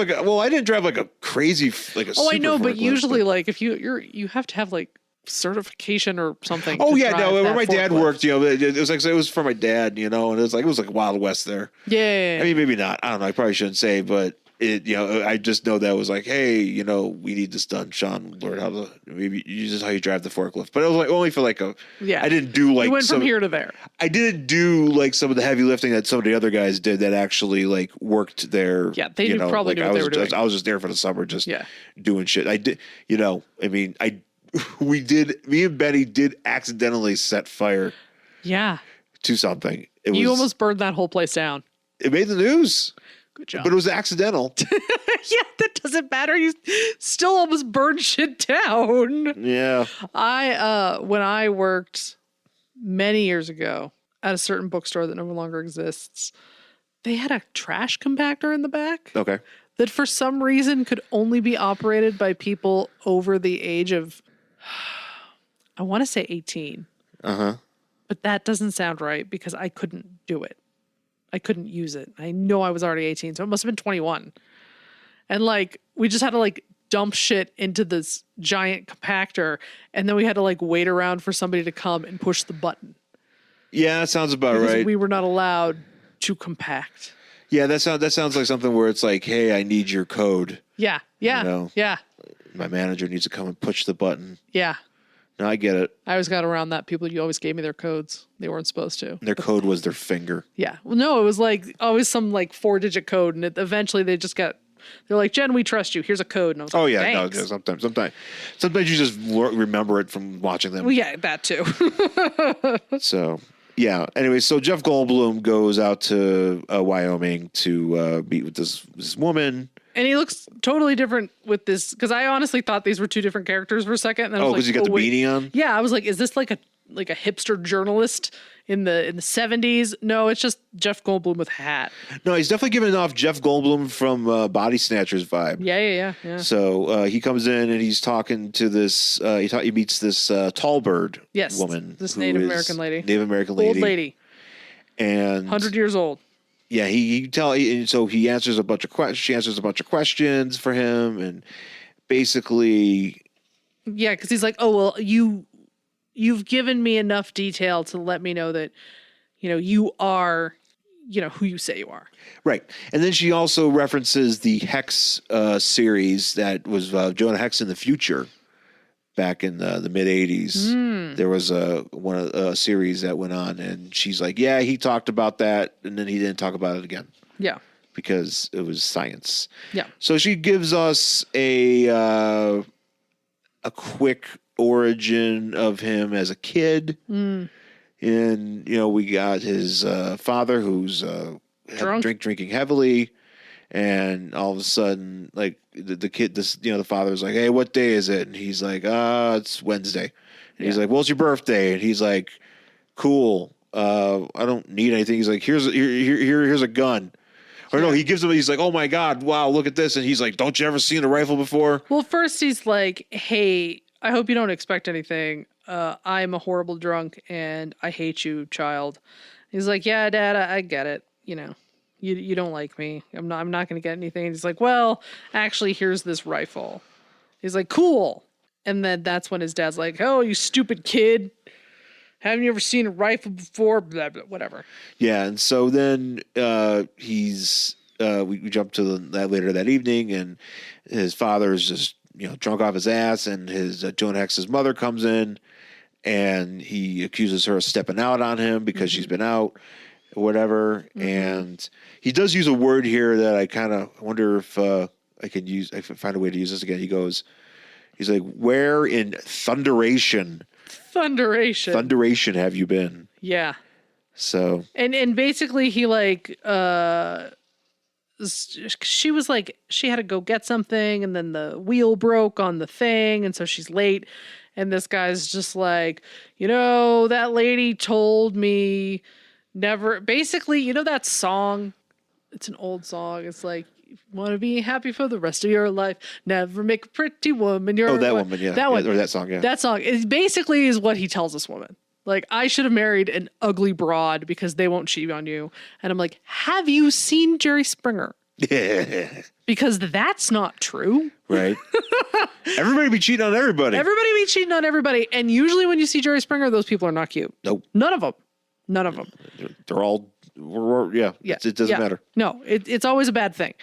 B: like a crazy like a.
A: Oh, I know, but
B: forklift,
A: usually like if you have to have like certification or something.
B: Oh yeah, no. Where my dad worked, it was for my dad, and it was like Wild West there.
A: Yeah.
B: I mean, maybe not. I don't know. I probably shouldn't say, but I just know that it was like, hey, we need this done. Sean learn how to maybe use this how you drive the forklift, but it was like only for like I didn't do like.
A: You went from here to there.
B: I didn't do like some of the heavy lifting that some of the other guys did that actually like worked there.
A: Yeah, they probably knew what they were doing.
B: I was just there for the summer, just doing shit. I did, me and Benny did accidentally set fire.
A: Yeah.
B: To something.
A: You almost burned that whole place down.
B: It made the news.
A: Good job.
B: But it was accidental.
A: Yeah, that doesn't matter. You still almost burned shit down.
B: Yeah.
A: When I worked many years ago at a certain bookstore that no longer exists, they had a trash compactor in the back.
B: Okay.
A: That for some reason could only be operated by people over the age of, I want to say 18.
B: Uh-huh.
A: But that doesn't sound right because I couldn't do it. I couldn't use it. I know I was already 18, so it must have been 21. And like, we just had to like dump shit into this giant compactor, and then we had to like wait around for somebody to come and push the button.
B: Yeah, that sounds about
A: because
B: right.
A: We were not allowed to compact.
B: Yeah, that sounds like something where it's like, hey, I need your code.
A: Yeah. Yeah.
B: My manager needs to come and push the button.
A: Yeah.
B: No, I get it.
A: I always got around that. You always gave me their codes. They weren't supposed to.
B: Their code was their finger.
A: Yeah. Well, no, it was like always some like 4-digit code. And eventually they just they're like, Jen, we trust you. Here's a code. And I was like, thanks.
B: No, sometimes you just remember it from watching them.
A: Well, yeah, that too.
B: So, yeah. Anyway, so Jeff Goldblum goes out to Wyoming to meet with this woman.
A: And he looks totally different with this, because I honestly thought these were two different characters for a second. And then
B: because he got the beanie on?
A: Yeah, I was like, is this like a hipster journalist in the 70s? No, it's just Jeff Goldblum with a hat.
B: No, he's definitely giving off Jeff Goldblum from Body Snatchers vibe.
A: Yeah.
B: So he comes in and he's talking to this. He meets this tall bird woman.
A: This Native American lady.
B: Old
A: lady.
B: And
A: 100 years old.
B: Yeah, so he answers a bunch of questions. She answers a bunch of questions for him, and basically,
A: yeah, because he's like, oh well, you've given me enough detail to let me know that, you who you say you are.
B: Right. And then she also references the Hex series that was Jonah Hex in the future back in the mid 80s. There was a series that went on, and she's like, yeah, he talked about that, and then he didn't talk about it again.
A: Yeah.
B: Because it was science. Yeah. So she gives us a quick origin of him as a kid. And, we got his father who's drinking heavily. And all of a sudden, like the kid, the father's like, hey, what day is it? And he's like, it's Wednesday. And he's like, well, it's your birthday. And he's like, cool. I don't need anything. He's like, here's a gun. Or no, he gives him, he's like, oh my God, wow, look at this. And he's like, don't you ever seen a rifle before?
A: Well, first he's like, hey, I hope you don't expect anything. I'm a horrible drunk and I hate you, child. He's like, yeah, Dad, I get it. You don't like me. I'm not going to get anything. And he's like, well, actually, here's this rifle. He's like, cool. And then that's when his dad's like, oh, you stupid kid. Haven't you ever seen a rifle before? Blah, blah, whatever.
B: Yeah. And so then we jump to that later that evening, and his father is just, drunk off his ass, and his Jonah Hex's mother comes in, and he accuses her of stepping out on him because she's been out or whatever. And he does use a word here that I kind of wonder if I could find a way to use this again. He's like, where in thunderation have you been?
A: Yeah.
B: So
A: and basically he she was like, she had to go get something, and then the wheel broke on the thing, and so she's late. And this guy's just like, that lady told me never. Basically, that song. It's an old song. It's like, want to be happy for the rest of your life. Never make a pretty woman your wife.
B: Woman, yeah.
A: That one.
B: Or that song, yeah.
A: That song is basically what he tells this woman. Like, I should have married an ugly broad because they won't cheat on you. And I'm like, have you seen Jerry Springer?
B: Yeah.
A: Because that's not true.
B: Right. Everybody be cheating on everybody.
A: Everybody be cheating on everybody. And usually when you see Jerry Springer, those people are not cute.
B: Nope.
A: None of them.
B: They're all, it doesn't matter.
A: No, it's always a bad thing.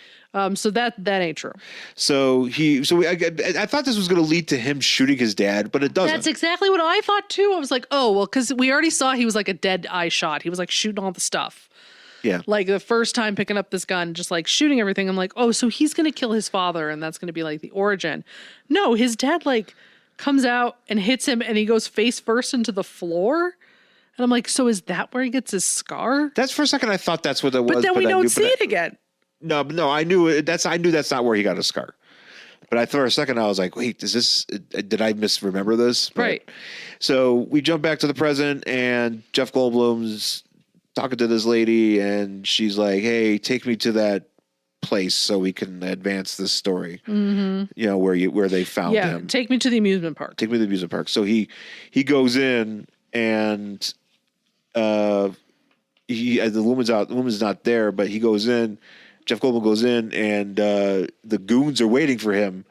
A: So that ain't true.
B: So I thought this was going to lead to him shooting his dad, but it doesn't.
A: That's exactly what I thought too. I was like, oh, well, because we already saw he was like a dead eye shot. He was like shooting all the stuff.
B: Yeah.
A: Like the first time picking up this gun, just like shooting everything. I'm like, oh, so he's going to kill his father, and that's going to be like the origin. No, his dad like comes out and hits him, and he goes face first into the floor. And I'm like, so is that where he gets his scar?
B: That's for a second. I thought that's what it was.
A: But then we don't see it again.
B: No, I knew that's not where he got his scar. But I thought for a second, I was like, wait, did I misremember this? But,
A: right.
B: So we jump back to the present, and Jeff Goldblum's talking to this lady, and she's like, hey, take me to that place so we can advance this story. Mm-hmm. Where they found him.
A: Yeah, take me to the amusement park.
B: Take me to the amusement park. So he goes in, and the woman's not there, but he goes in. Jeff Goldblum goes in, and the goons are waiting for him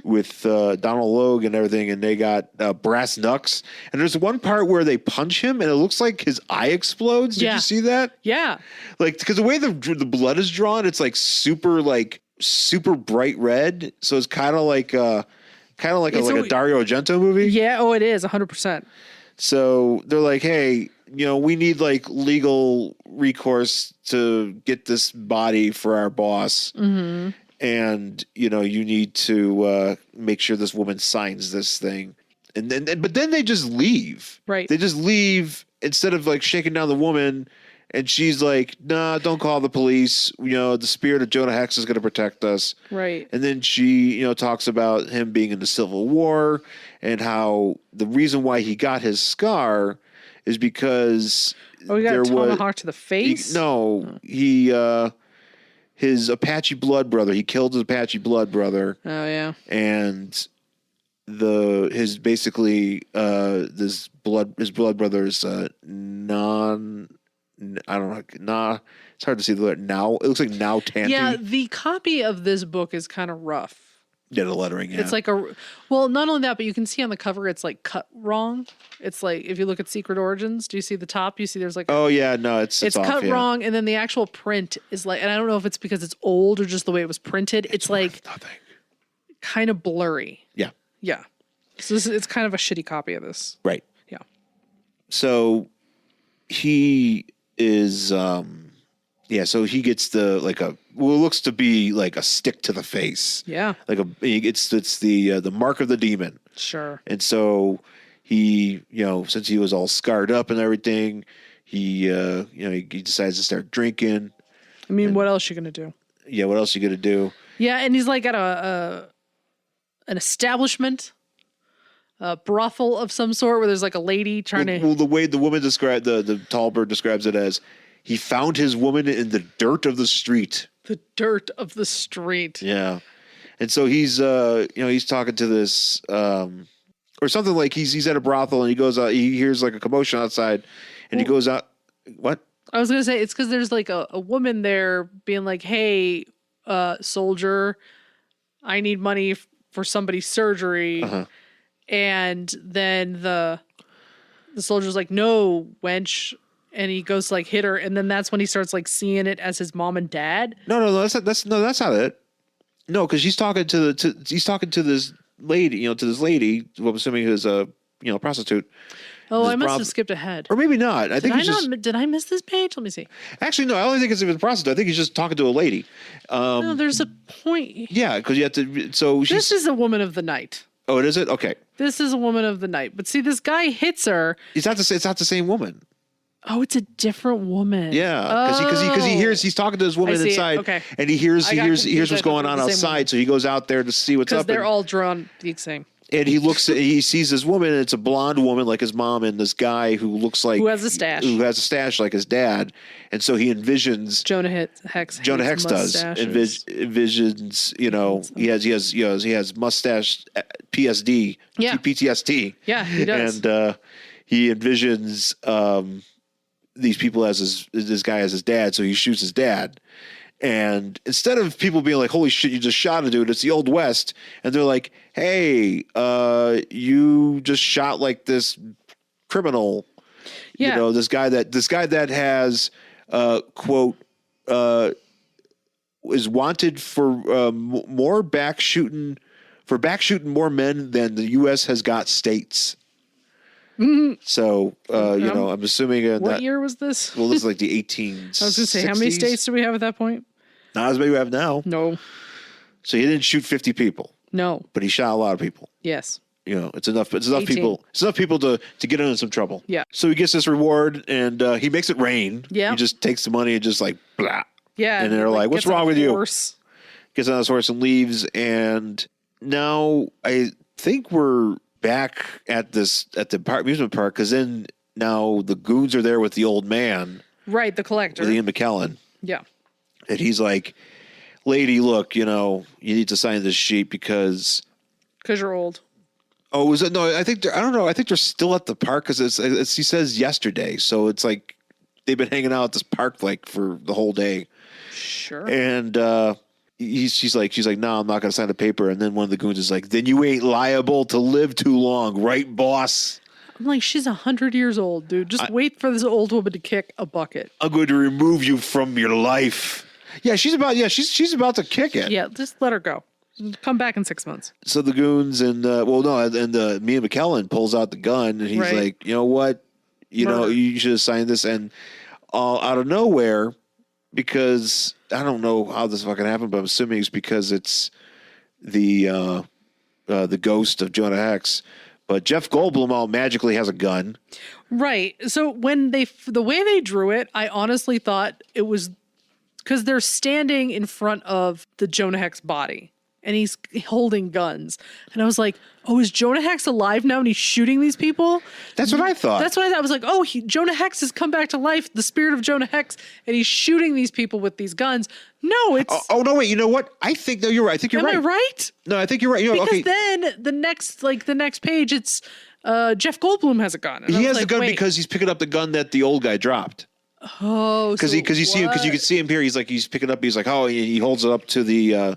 B: with Donal Logue and everything, and they got brass knucks. And there's one part where they punch him, and it looks like his eye explodes. Did you see that?
A: Yeah.
B: Like, because the way the blood is drawn, it's like super bright red. So it's kind of like a Dario Argento movie.
A: Yeah. Oh, it is 100%.
B: So they're like, hey, we need like legal recourse to get this body for our boss. Mm-hmm. And, you need to make sure this woman signs this thing. But then they just leave. Right. They just leave instead of like shaking down the woman. And she's like, nah, don't call the police. The spirit of Jonah Hex is going to protect us. Right. And then she, talks about him being in the Civil War and how the reason why he got his scar is because
A: he got a tomahawk to the face?
B: His Apache blood brother, he killed his Apache blood brother.
A: Oh, yeah.
B: And his blood brother's I don't know. It's hard to see the word now. It looks like now tanty.
A: Yeah, the copy of this book is kind of rough.
B: Yeah, the lettering. Yeah.
A: It's like well, not only that, but you can see on the cover it's like cut wrong. It's like if you look at Secret Origins, do you see the top? You see there's like
B: oh yeah, no, it's off,
A: cut wrong, and then the actual print is like, and I don't know if it's because it's old or just the way it was printed. It's like kind of blurry.
B: Yeah.
A: Yeah. So it's kind of a shitty copy of this.
B: Right.
A: Yeah.
B: So he is so he gets the it looks to be like a stick to the face.
A: Yeah.
B: Like it's the mark of the demon.
A: Sure.
B: And so he, since he was all scarred up and everything, he decides to start drinking.
A: I mean, what else you going to do?
B: Yeah, what else you going to do?
A: Yeah, and he's like at an establishment, a brothel of some sort where there's like a lady trying to...
B: Well, the way the woman described, the tall bird describes it as, he found his woman in the dirt of the street.
A: The dirt of the street.
B: Yeah. And so he's, he's talking to this, or something like he's at a brothel and he goes out, he hears like a commotion outside and he goes out. What?
A: I was going to say, it's because there's like a woman there being like, hey, soldier, I need money for somebody's surgery. Uh-huh. And then the soldier's like, no, wench. And he goes to like hit her. And then that's when he starts like seeing it as his mom and dad.
B: No, that's not it. No, because he's talking to this lady, to this lady, who I'm assuming is a prostitute.
A: Oh, I must have skipped ahead.
B: Or maybe not.
A: Did I miss this page? Let me see.
B: Actually, no, I don't think it's even a prostitute. I think he's just talking to a lady.
A: No, there's a point.
B: Yeah, because you have to. So
A: this is a woman of the night.
B: Oh, it is it? Okay.
A: This is a woman of the night. But see, this guy hits her.
B: It's not the same woman.
A: Oh, it's a different woman.
B: Yeah, because he hears he's talking to this woman inside, and he hears what's going on outside, so he goes out there to see what's up.
A: Because they're all drawn the same.
B: And he sees this woman, and it's a blonde woman like his mom, and this guy who looks like
A: who has a stash like
B: his dad, and so he envisions
A: Jonah Hex
B: does envisions he has mustache PSD PTSD
A: he does,
B: and he envisions these people as this guy as his dad, so he shoots his dad. And instead of people being like, holy shit, you just shot a dude, it's the Old West, and they're like, hey, you just shot like this criminal.
A: Yeah.
B: This guy that has quote is wanted for more back shooting more men than the US has got states. Mm-hmm. So, I'm assuming
A: what year was this?
B: Well, this is like the 1860s.
A: I was going to say, how many states do we have at that point?
B: Not as many we have now.
A: No.
B: So he didn't shoot 50 people.
A: No.
B: But he shot a lot of people.
A: Yes.
B: It's enough. It's enough 18. People. It's enough people to get into some trouble.
A: Yeah.
B: So he gets this reward, and he makes it rain.
A: Yeah.
B: He just takes the money and just like blah.
A: Yeah.
B: And they're like, "What's wrong with you?" Gets on his horse and leaves. And now I think we're back at the amusement park, because then now the goons are there with the old man,
A: right? The collector,
B: with Ian McKellan.
A: Yeah.
B: And he's like, lady, look, you need to sign this sheet because
A: you're old.
B: Oh, is it? No, I don't know. I think they're still at the park because it's he says yesterday. So it's like they've been hanging out at this park like for the whole day.
A: Sure.
B: And she's like, no, I'm not going to sign the paper. And then one of the goons is like, then you ain't liable to live too long, right, boss?
A: I'm like, she's 100 years old, dude. Just wait for this old woman to kick a bucket.
B: I'm going to remove you from your life. Yeah, she's about to kick it.
A: Yeah, just let her go. Come back in 6 months.
B: So the goons and me and McKellan pulls out the gun and he's like, you know what? You should have signed this. And out of nowhere, because I don't know how this fucking happened, but I'm assuming it's because it's the ghost of Jonah Hex. But Jeff Goldblum all magically has a gun.
A: Right. So when the way they drew it, I honestly thought it was because they're standing in front of the Jonah Hex body and he's holding guns. And I was like, oh, is Jonah Hex alive now and he's shooting these people?
B: That's what I thought.
A: That's what I thought. I was like, oh, Jonah Hex has come back to life, the spirit of Jonah Hex, and he's shooting these people with these guns. No, it's...
B: Oh, no, wait, you know what? I think, no, you're right. I think you're right.
A: Am I right?
B: No, I think you're right.
A: Because then the next page, it's Jeff Goldblum has a gun. And
B: he has the gun because he's picking up the gun that the old guy dropped.
A: Oh,
B: because you can see him here. He's picking up. He's like, oh, he holds it up to the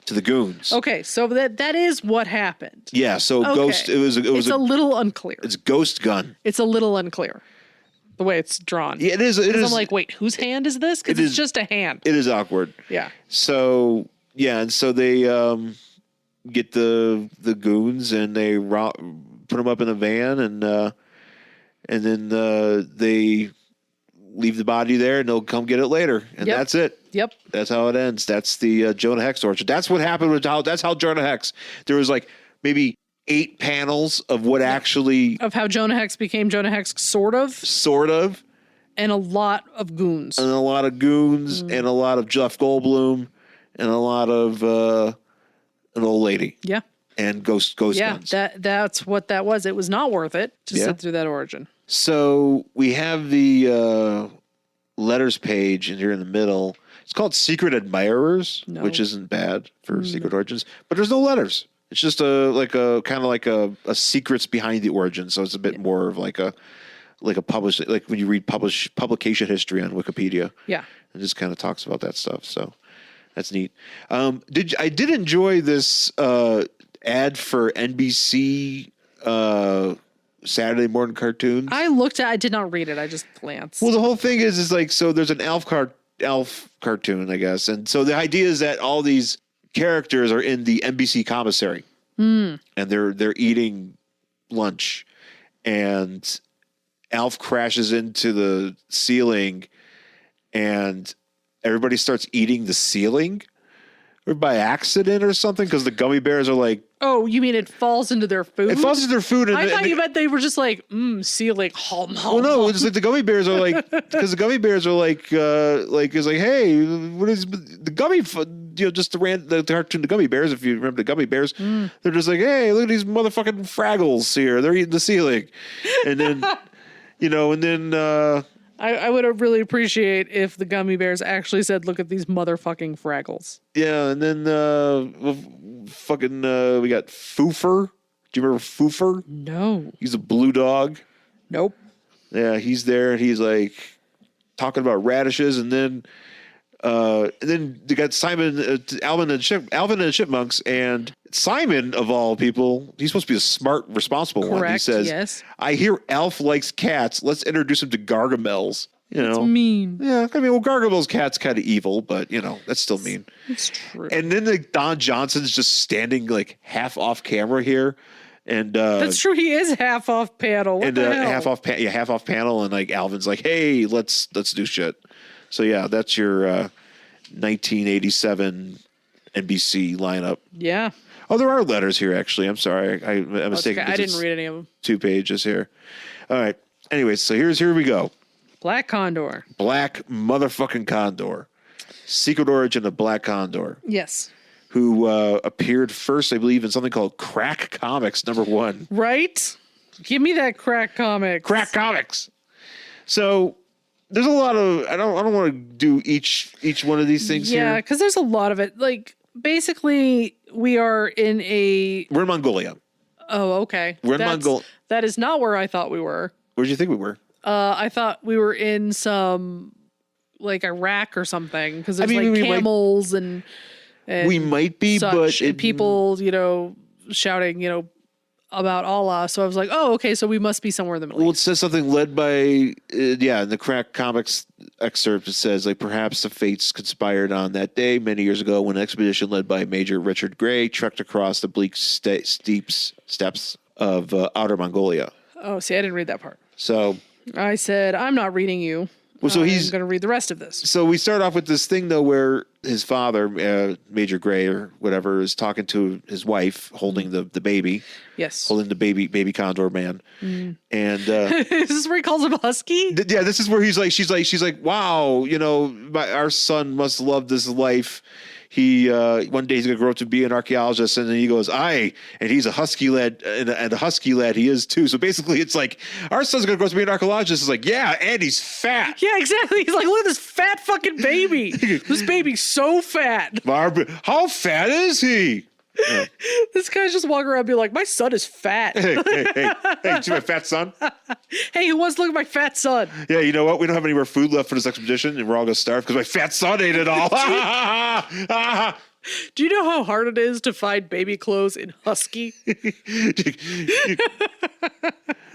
B: to the goons.
A: Okay, so that is what happened.
B: Yeah, so
A: Okay.
B: Ghost. It was
A: a little unclear.
B: It's Ghost gun.
A: It's a little unclear the way it's drawn.
B: Yeah, it is. It
A: 'Cause
B: is.
A: I'm like, wait, whose hand is this? Because
B: It
A: it's
B: is-
A: just a hand.
B: It is awkward.
A: Yeah.
B: So yeah, and so they get the goons and they put them up in a van and then they leave the body there and they'll come get it later and
A: Yep.
B: that's it.
A: Yep.
B: That's how it ends. That's the Jonah Hex origin. That's what happened with that's how Jonah Hex. There was like maybe 8 panels of what actually
A: Of how Jonah Hex became Jonah Hex, sort of, and a lot of goons.
B: and a lot of goons and a lot of Jeff Goldblum and a lot of an old lady
A: Yeah.
B: and ghost
A: Yeah.
B: guns.
A: That's what that was. It was not worth it to
B: Yeah.
A: sit through that origin.
B: So we have the letters page in here in the middle. It's called Secret Admirers,
A: No.
B: which isn't bad for Secret Origins, but there's no letters. It's just a secrets behind the origin. So it's a bit more of like a published, like when you read publication history on Wikipedia.
A: Yeah.
B: It just kind of talks about that stuff. So that's neat. I did enjoy this ad for NBC Saturday morning cartoons.
A: I did not read it. I just glanced.
B: Well, the whole thing is like, so there's an elf cartoon, I guess. And so the idea is that all these characters are in the NBC commissary and they're eating lunch and Alf crashes into the ceiling and everybody starts eating the ceiling or by accident or something. 'Cause the gummy bears are like,
A: oh, you mean it falls into their food?
B: it falls into their food. And
A: I thought you meant they were just like, ceiling. Hum, hum,
B: well, no,
A: hum.
B: it's like the gummy bears are like, because the gummy bears are like, it's like, hey, what is the gummy? Just the cartoon, the gummy bears. If you remember the gummy bears, they're just like, hey, look at these motherfucking Fraggles here. They're eating the ceiling, and then,
A: I would have really appreciate if the gummy bears actually said, look at these motherfucking Fraggles.
B: yeah, and then we got Foofer. Do you remember Foofer?
A: No.
B: He's a blue dog.
A: Nope.
B: Yeah, he's there and he's like talking about radishes, and then they got Simon, Alvin and the Chipmunks, and Simon of all people, he's supposed to be a smart, responsible one. He
A: Correct,
B: says,
A: yes.
B: "I hear Alf likes cats. Let's introduce him to Gargamel's."
A: It's mean.
B: Yeah, I mean, well, Gargamel's cat's kind of evil, but that's still mean.
A: It's true.
B: And then Don Johnson's just standing like half off camera here. And
A: That's true. He is half off panel. What
B: and
A: the hell?
B: half off panel, and like Alvin's like, "Hey, let's do shit." So yeah, that's your 1987 NBC lineup.
A: Yeah.
B: Oh, there are letters here actually. I'm sorry, I mistaken.
A: Okay. I didn't read any of them.
B: 2 pages here. All right. Anyways, so here we go.
A: Black Condor.
B: Black motherfucking Condor. Secret origin of Black Condor,
A: Yes.
B: who appeared first, I believe, in something called Crack Comics #1.
A: Right? Give me that crack comic.
B: Crack Comics. So there's a lot of I don't want to do each one of these things
A: Yeah,
B: here.
A: because there's a lot of it. Like, basically, we are in a.
B: We're in Mongolia.
A: Oh, okay.
B: We're in Mongolia.
A: That is not where I thought we were.
B: Where did you think we were?
A: I thought we were in some, like, Iraq or something. Because there's,
B: we might-
A: camels and
B: We might be,
A: such,
B: but
A: and people, shouting, about Allah. So I was like, oh, okay, so we must be somewhere in the Middle
B: well, it
A: East.
B: says something led by in the Crack Comics excerpt. It says like perhaps the fates conspired on that day many years ago when an expedition led by Major Richard Gray trekked across the bleak steppes of outer Mongolia.
A: Oh, see, I didn't read that part.
B: So
A: I said, I'm not reading you.
B: Well, so
A: I'm
B: he's
A: going to read the rest of this.
B: So we start off with this thing though, where his father, Major Gray or whatever, is talking to his wife, holding the baby,
A: Yes.
B: holding the baby Condor man, and
A: Is this where he calls him Husky?
B: yeah, this is where she's like, wow, our son must love this life. He one day he's gonna grow up to be an archaeologist, and then he goes, and he's a husky lad, and a husky lad he is too. So basically, it's like our son's gonna grow up to be an archaeologist. It's like, yeah, and he's fat.
A: Yeah, exactly. He's like, look at this fat fucking baby. This baby's so fat.
B: How fat is he? Yeah.
A: This guy's just walking around being like, my son is fat.
B: Hey, see my fat son?
A: Hey, who wants to look at my fat son?
B: Yeah, you know what? We don't have any more food left for this expedition, and we're all going to starve because my fat son ate it all.
A: Do you know how hard it is to find baby clothes in husky?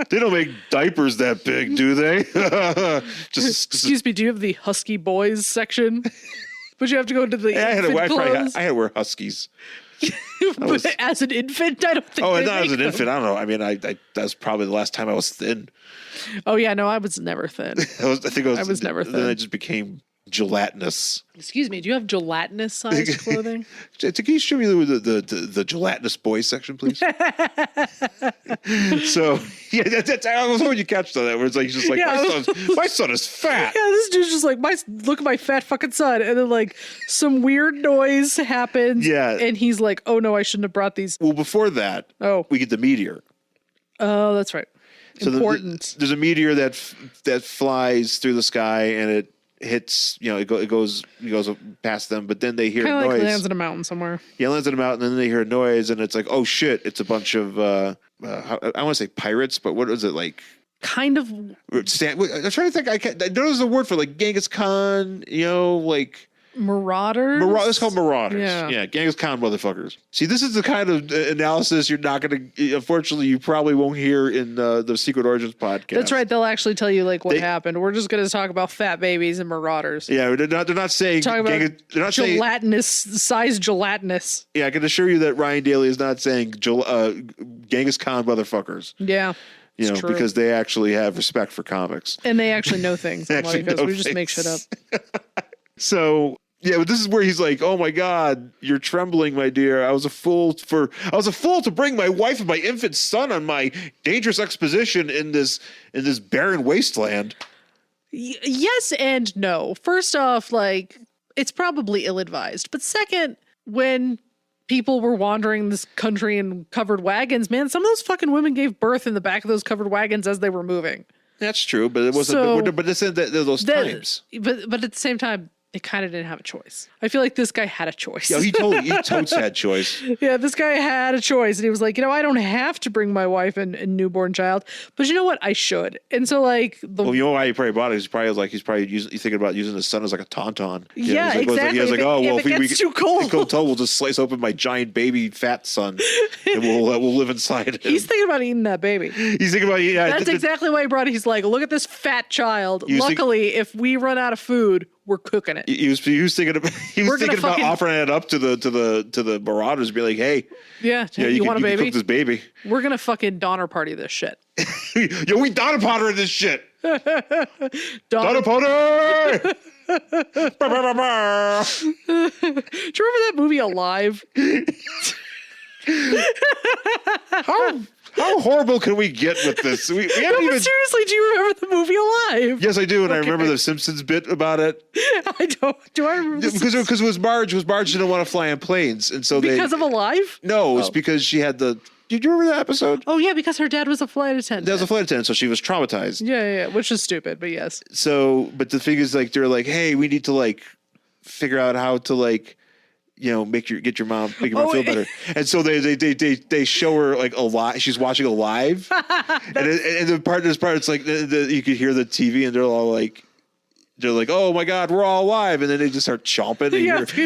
B: They don't make diapers that big, do they?
A: Excuse me, do you have the husky boys section? But you have to go to the infant clothes.
B: I had to wear huskies.
A: But as an infant, I don't think.
B: Oh,
A: they
B: not as
A: make
B: an
A: them.
B: infant. I don't know. I mean, that was probably the last time I was thin.
A: Oh yeah, no, I was never thin.
B: I think I was never
A: thin.
B: Then I just became gelatinous.
A: Excuse me, do you have gelatinous sized clothing?
B: Can you show me the gelatinous boys section, please? So yeah, I was hoping you catch that. Where it's like, just like, my son is fat.
A: Yeah, this dude's just like, look at my fat fucking son, and then like some weird noise happens.
B: Yeah,
A: and he's like, oh no, I shouldn't have brought these.
B: Well, before that, we get the meteor.
A: Oh, that's right.
B: So
A: Important.
B: There's a meteor that flies through the sky, and it hits, it goes past them, but then they hear a noise.
A: Like lands in a mountain somewhere.
B: Yeah, lands in a mountain, and then they hear a noise, and it's like, oh shit, it's a bunch of I want to say pirates, but what was it like?
A: Kind of.
B: I'm trying to think. I know there's a word for like Genghis Khan, like
A: marauders.
B: It's called marauders.
A: Yeah,
B: Genghis Khan motherfuckers. See, this is the kind of analysis you're not going to. Unfortunately, you probably won't hear in the Secret Origins podcast.
A: That's right. They'll actually tell you like what happened. We're just going to talk about fat babies and marauders.
B: Yeah, they're not saying.
A: They're not gelatinous, size gelatinous.
B: Yeah, I can assure you that Ryan Daly is not saying Genghis Khan motherfuckers.
A: Yeah.
B: Because they actually have respect for comics.
A: And they actually know things. Because we just make shit up.
B: So, yeah, but this is where he's like, oh my God, you're trembling, my dear. I was a fool to bring my wife and my infant son on my dangerous expedition in this barren wasteland.
A: Yes and no. First off, like, it's probably ill-advised. But second, when people were wandering this country in covered wagons, man, some of those fucking women gave birth in the back of those covered wagons as they were moving.
B: That's true, but it wasn't. But it's in those times.
A: But at the same time, it kind of didn't have a choice. I feel like this guy had a choice.
B: Yeah, he totes had choice.
A: Yeah, this guy had a choice, and he was like, I don't have to bring my wife and newborn child, but you know what? I should. And so, like,
B: well, you know why he probably bought it? He's probably thinking about using his son as like a tauntaun.
A: Yeah, exactly.
B: He was like, oh, well, if
A: it gets too cold,
B: we'll just slice open my giant baby fat son, and we'll live inside him.
A: He's thinking about eating that baby.
B: He's thinking about eating.
A: That's exactly why he brought it. He's like, look at this fat child. Luckily, if we run out of food, we're cooking it.
B: He was thinking about offering it up to the marauders and be like, hey, you want a baby? Cook this baby.
A: We're gonna fucking Donner party this shit.
B: Yo, we Donner Potter this shit. Donner Potter. Do
A: you remember that movie Alive?
B: How horrible can we get with this? We haven't even...
A: Seriously, do you remember the movie Alive?
B: Yes, I do, and I remember the Simpsons bit about it.
A: I don't. Do I remember?
B: Because it was Marge. Marge didn't want to fly on planes, and so
A: because of Alive?
B: No, it's because she had the. Did you remember that episode?
A: Oh yeah, because her dad was a flight attendant.
B: Dad was a flight attendant, so she was traumatized.
A: Yeah, which is stupid, but yes.
B: So, but the thing is, like, they're like, hey, we need to like figure out how to like. Make your mom feel better, and so they show her like Alive. She's watching Alive, and the part it's like you could hear the TV, and they're like, oh my God, we're all alive, and then they just start chomping.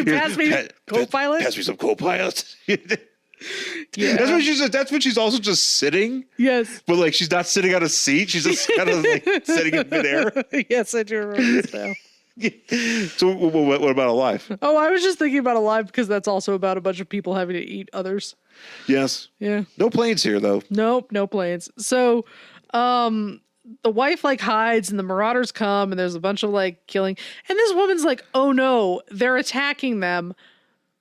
A: Pass me co-pilot.
B: Pass me some co-pilot.
A: Yeah,
B: that's when she's also just sitting.
A: Yes,
B: but like she's not sitting on a seat. She's just kind of like sitting in midair.
A: Yes, I do remember this now.
B: So what about Alive?
A: Oh, I was just thinking about Alive because that's also about a bunch of people having to eat others.
B: Yes.
A: Yeah.
B: No planes here though.
A: Nope, no planes. So, the wife like hides and the marauders come and there's a bunch of like killing. And this woman's like, oh no, they're attacking them.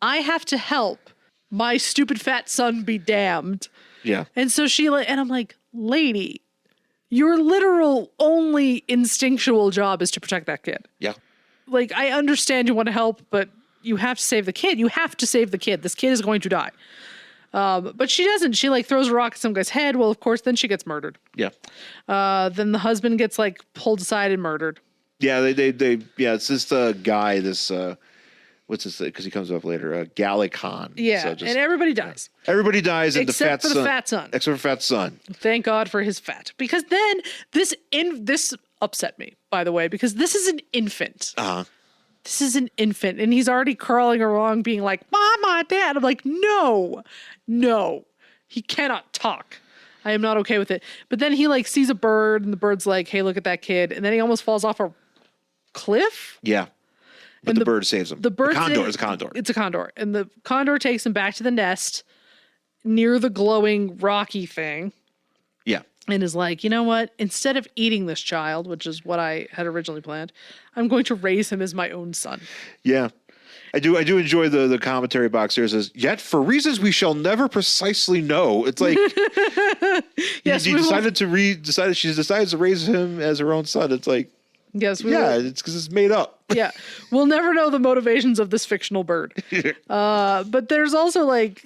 A: I have to help. My stupid fat son be damned.
B: Yeah.
A: And so and I'm like, lady, your literal only instinctual job is to protect that kid.
B: Yeah.
A: Like, I understand you want to help, but you have to save the kid. You have to save the kid. This kid is going to die. But she doesn't. She like throws a rock at some guy's head. Well, of course, then she gets murdered.
B: Yeah.
A: Then the husband gets like pulled aside and murdered.
B: Yeah, it's this guy, this what's his, because he comes up later, Gallicon.
A: Yeah, so and everybody dies.
B: Everybody dies, and
A: except for the fat son.
B: Except for fat son.
A: Thank God for his fat, because then this upset me, by the way, because this is an infant.
B: Uh-huh.
A: this is an infant. And he's already crawling along being like, Mama, Dad. I'm like, no, he cannot talk. I am not okay with it. But then he like sees a bird and the bird's like, hey, look at that kid. And then he almost falls off a cliff.
B: Yeah. But
A: And
B: the bird saves him.
A: The
B: condor is a condor.
A: It's a condor. And the condor takes him back to the nest near the glowing rocky thing.
B: Yeah.
A: And is like, you know what? Instead of eating this child, which is what I had originally planned, I'm going to raise him as my own son.
B: Yeah. I do enjoy the commentary box here. It says, yet for reasons we shall never precisely know. It's like
A: Yes,
B: she decides to raise him as her own son. It's like,
A: yes,
B: it's because it's made up.
A: Yeah. We'll never know the motivations of this fictional bird. But there's also like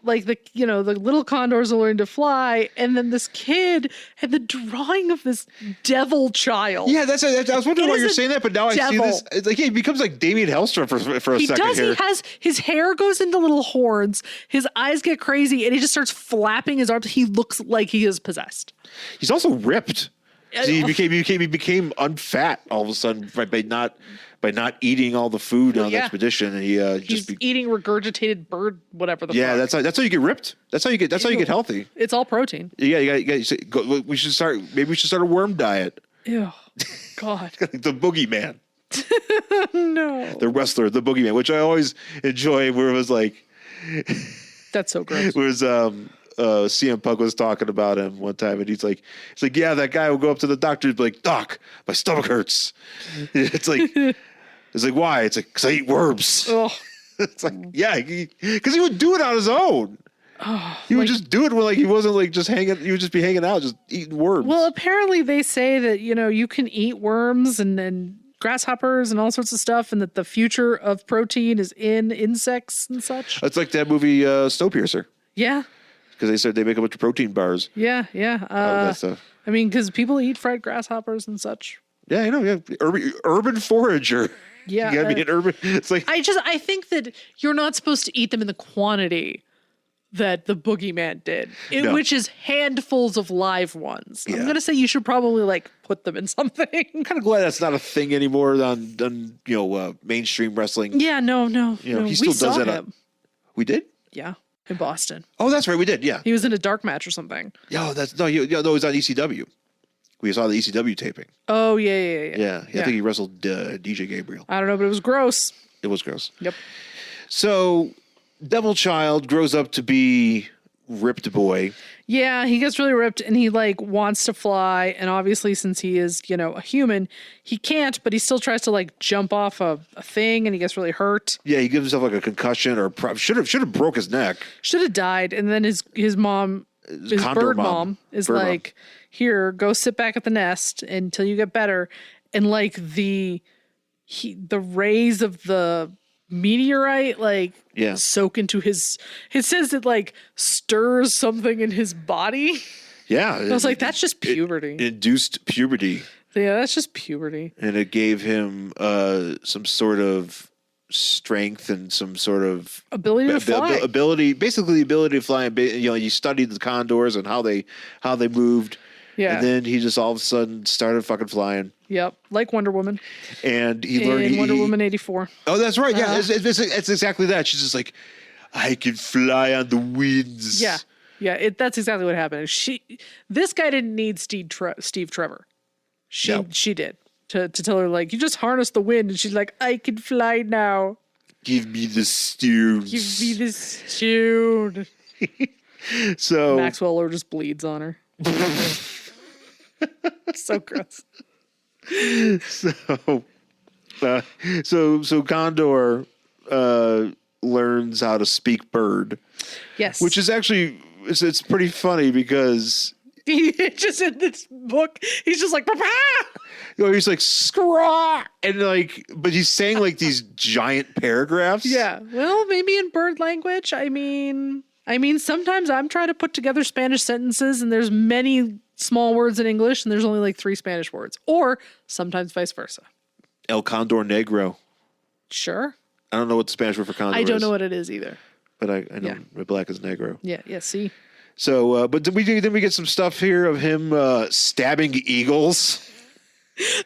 A: the little condors will learn to fly, and then this kid had the drawing of this devil child.
B: Yeah, I was wondering why you're saying that, but now
A: devil.
B: I see this. It's like he becomes like Damien Hellstrom for a
A: He
B: second
A: does.
B: here.
A: He has his hair goes into little horns. His eyes get crazy, and he just starts flapping his arms. He looks like he is possessed.
B: He's also ripped. So he became unfat all of a sudden by not eating all the food on the expedition, and he's
A: eating regurgitated bird whatever the fuck.
B: That's how you get ripped. That's how you get healthy.
A: It's all protein.
B: Yeah, we should start a worm diet.
A: Ew, God.
B: The boogeyman.
A: No.
B: The wrestler, the boogeyman, which I always enjoy. Where it was like,
A: that's so gross.
B: Was CM Punk was talking about him one time, and he's like, yeah, that guy will go up to the doctor and be like, Doc, my stomach hurts. It's like, why? It's like, because I eat worms.
A: Oh.
B: It's like, yeah, because he would do it on his own. He would just do it when he wasn't just hanging. He would just be hanging out, just eating worms.
A: Well, apparently they say that you can eat worms and grasshoppers and all sorts of stuff, and that the future of protein is in insects and such.
B: It's like that movie Snowpiercer.
A: Yeah.
B: Because they said they make a bunch of protein bars.
A: Yeah.
B: That stuff.
A: I mean, because people eat fried grasshoppers and such.
B: Yeah, I know. Yeah, urban forager.
A: Yeah,
B: you gotta be an urban. It's like
A: I think that you're not supposed to eat them in the quantity that the boogeyman did, which is handfuls of live ones. Yeah. I'm gonna say you should probably put them in something. I'm
B: kind of glad that's not a thing anymore on mainstream wrestling.
A: Yeah, no.
B: He still does that. We did.
A: Yeah, in Boston.
B: Oh, that's right. We did. Yeah,
A: he was in a dark match or something.
B: He was on ECW. We saw the ECW taping.
A: Oh, yeah.
B: Yeah, I think he wrestled DJ Gabriel.
A: I don't know, but it was gross.
B: It was gross.
A: Yep.
B: So, Devil Child grows up to be ripped boy.
A: Yeah, he gets really ripped, and he wants to fly. And obviously, since he is a human, he can't. But he still tries to jump off a thing, and he gets really hurt.
B: Yeah, he gives himself a concussion, or should have broke his neck.
A: Should have died. And then his mom, his bird mom, is like, here, go sit back at the nest until you get better. And the rays of the meteorite soak into his. It says it stirs something in his body.
B: Yeah,
A: I was like, that's just puberty.
B: It induced puberty.
A: Yeah, that's just puberty.
B: And it gave him some sort of strength and some sort of
A: ability to fly.
B: Basically the ability to fly. And you studied the condors and how they moved. Yeah. And then he just all of a sudden started fucking flying.
A: Yep. Like Wonder Woman.
B: And he learned...
A: In Wonder Woman 84.
B: Oh, that's right. Yeah. It's exactly that. She's just like, I can fly on the winds.
A: Yeah. Yeah. That's exactly what happened. This guy didn't need Steve Trevor. She did. To tell her, you just harness the wind. And she's like, I can fly now.
B: Give me the stew. So...
A: Maxwell Lord just bleeds on her. So gross.
B: So Condor learns how to speak bird.
A: Yes,
B: which is actually it's pretty funny because
A: he just in this book he's just like
B: he's like scraw and but he's saying these giant paragraphs.
A: Yeah, well, maybe in bird language. I mean, sometimes I'm trying to put together Spanish sentences and there's many small words in English and there's only 3 Spanish words, or sometimes vice versa.
B: El Condor Negro.
A: Sure.
B: I don't know what the Spanish word for condor is.
A: I don't know what it is either.
B: But I know black is negro.
A: Yeah, see.
B: So, but then we get some stuff here of him stabbing eagles.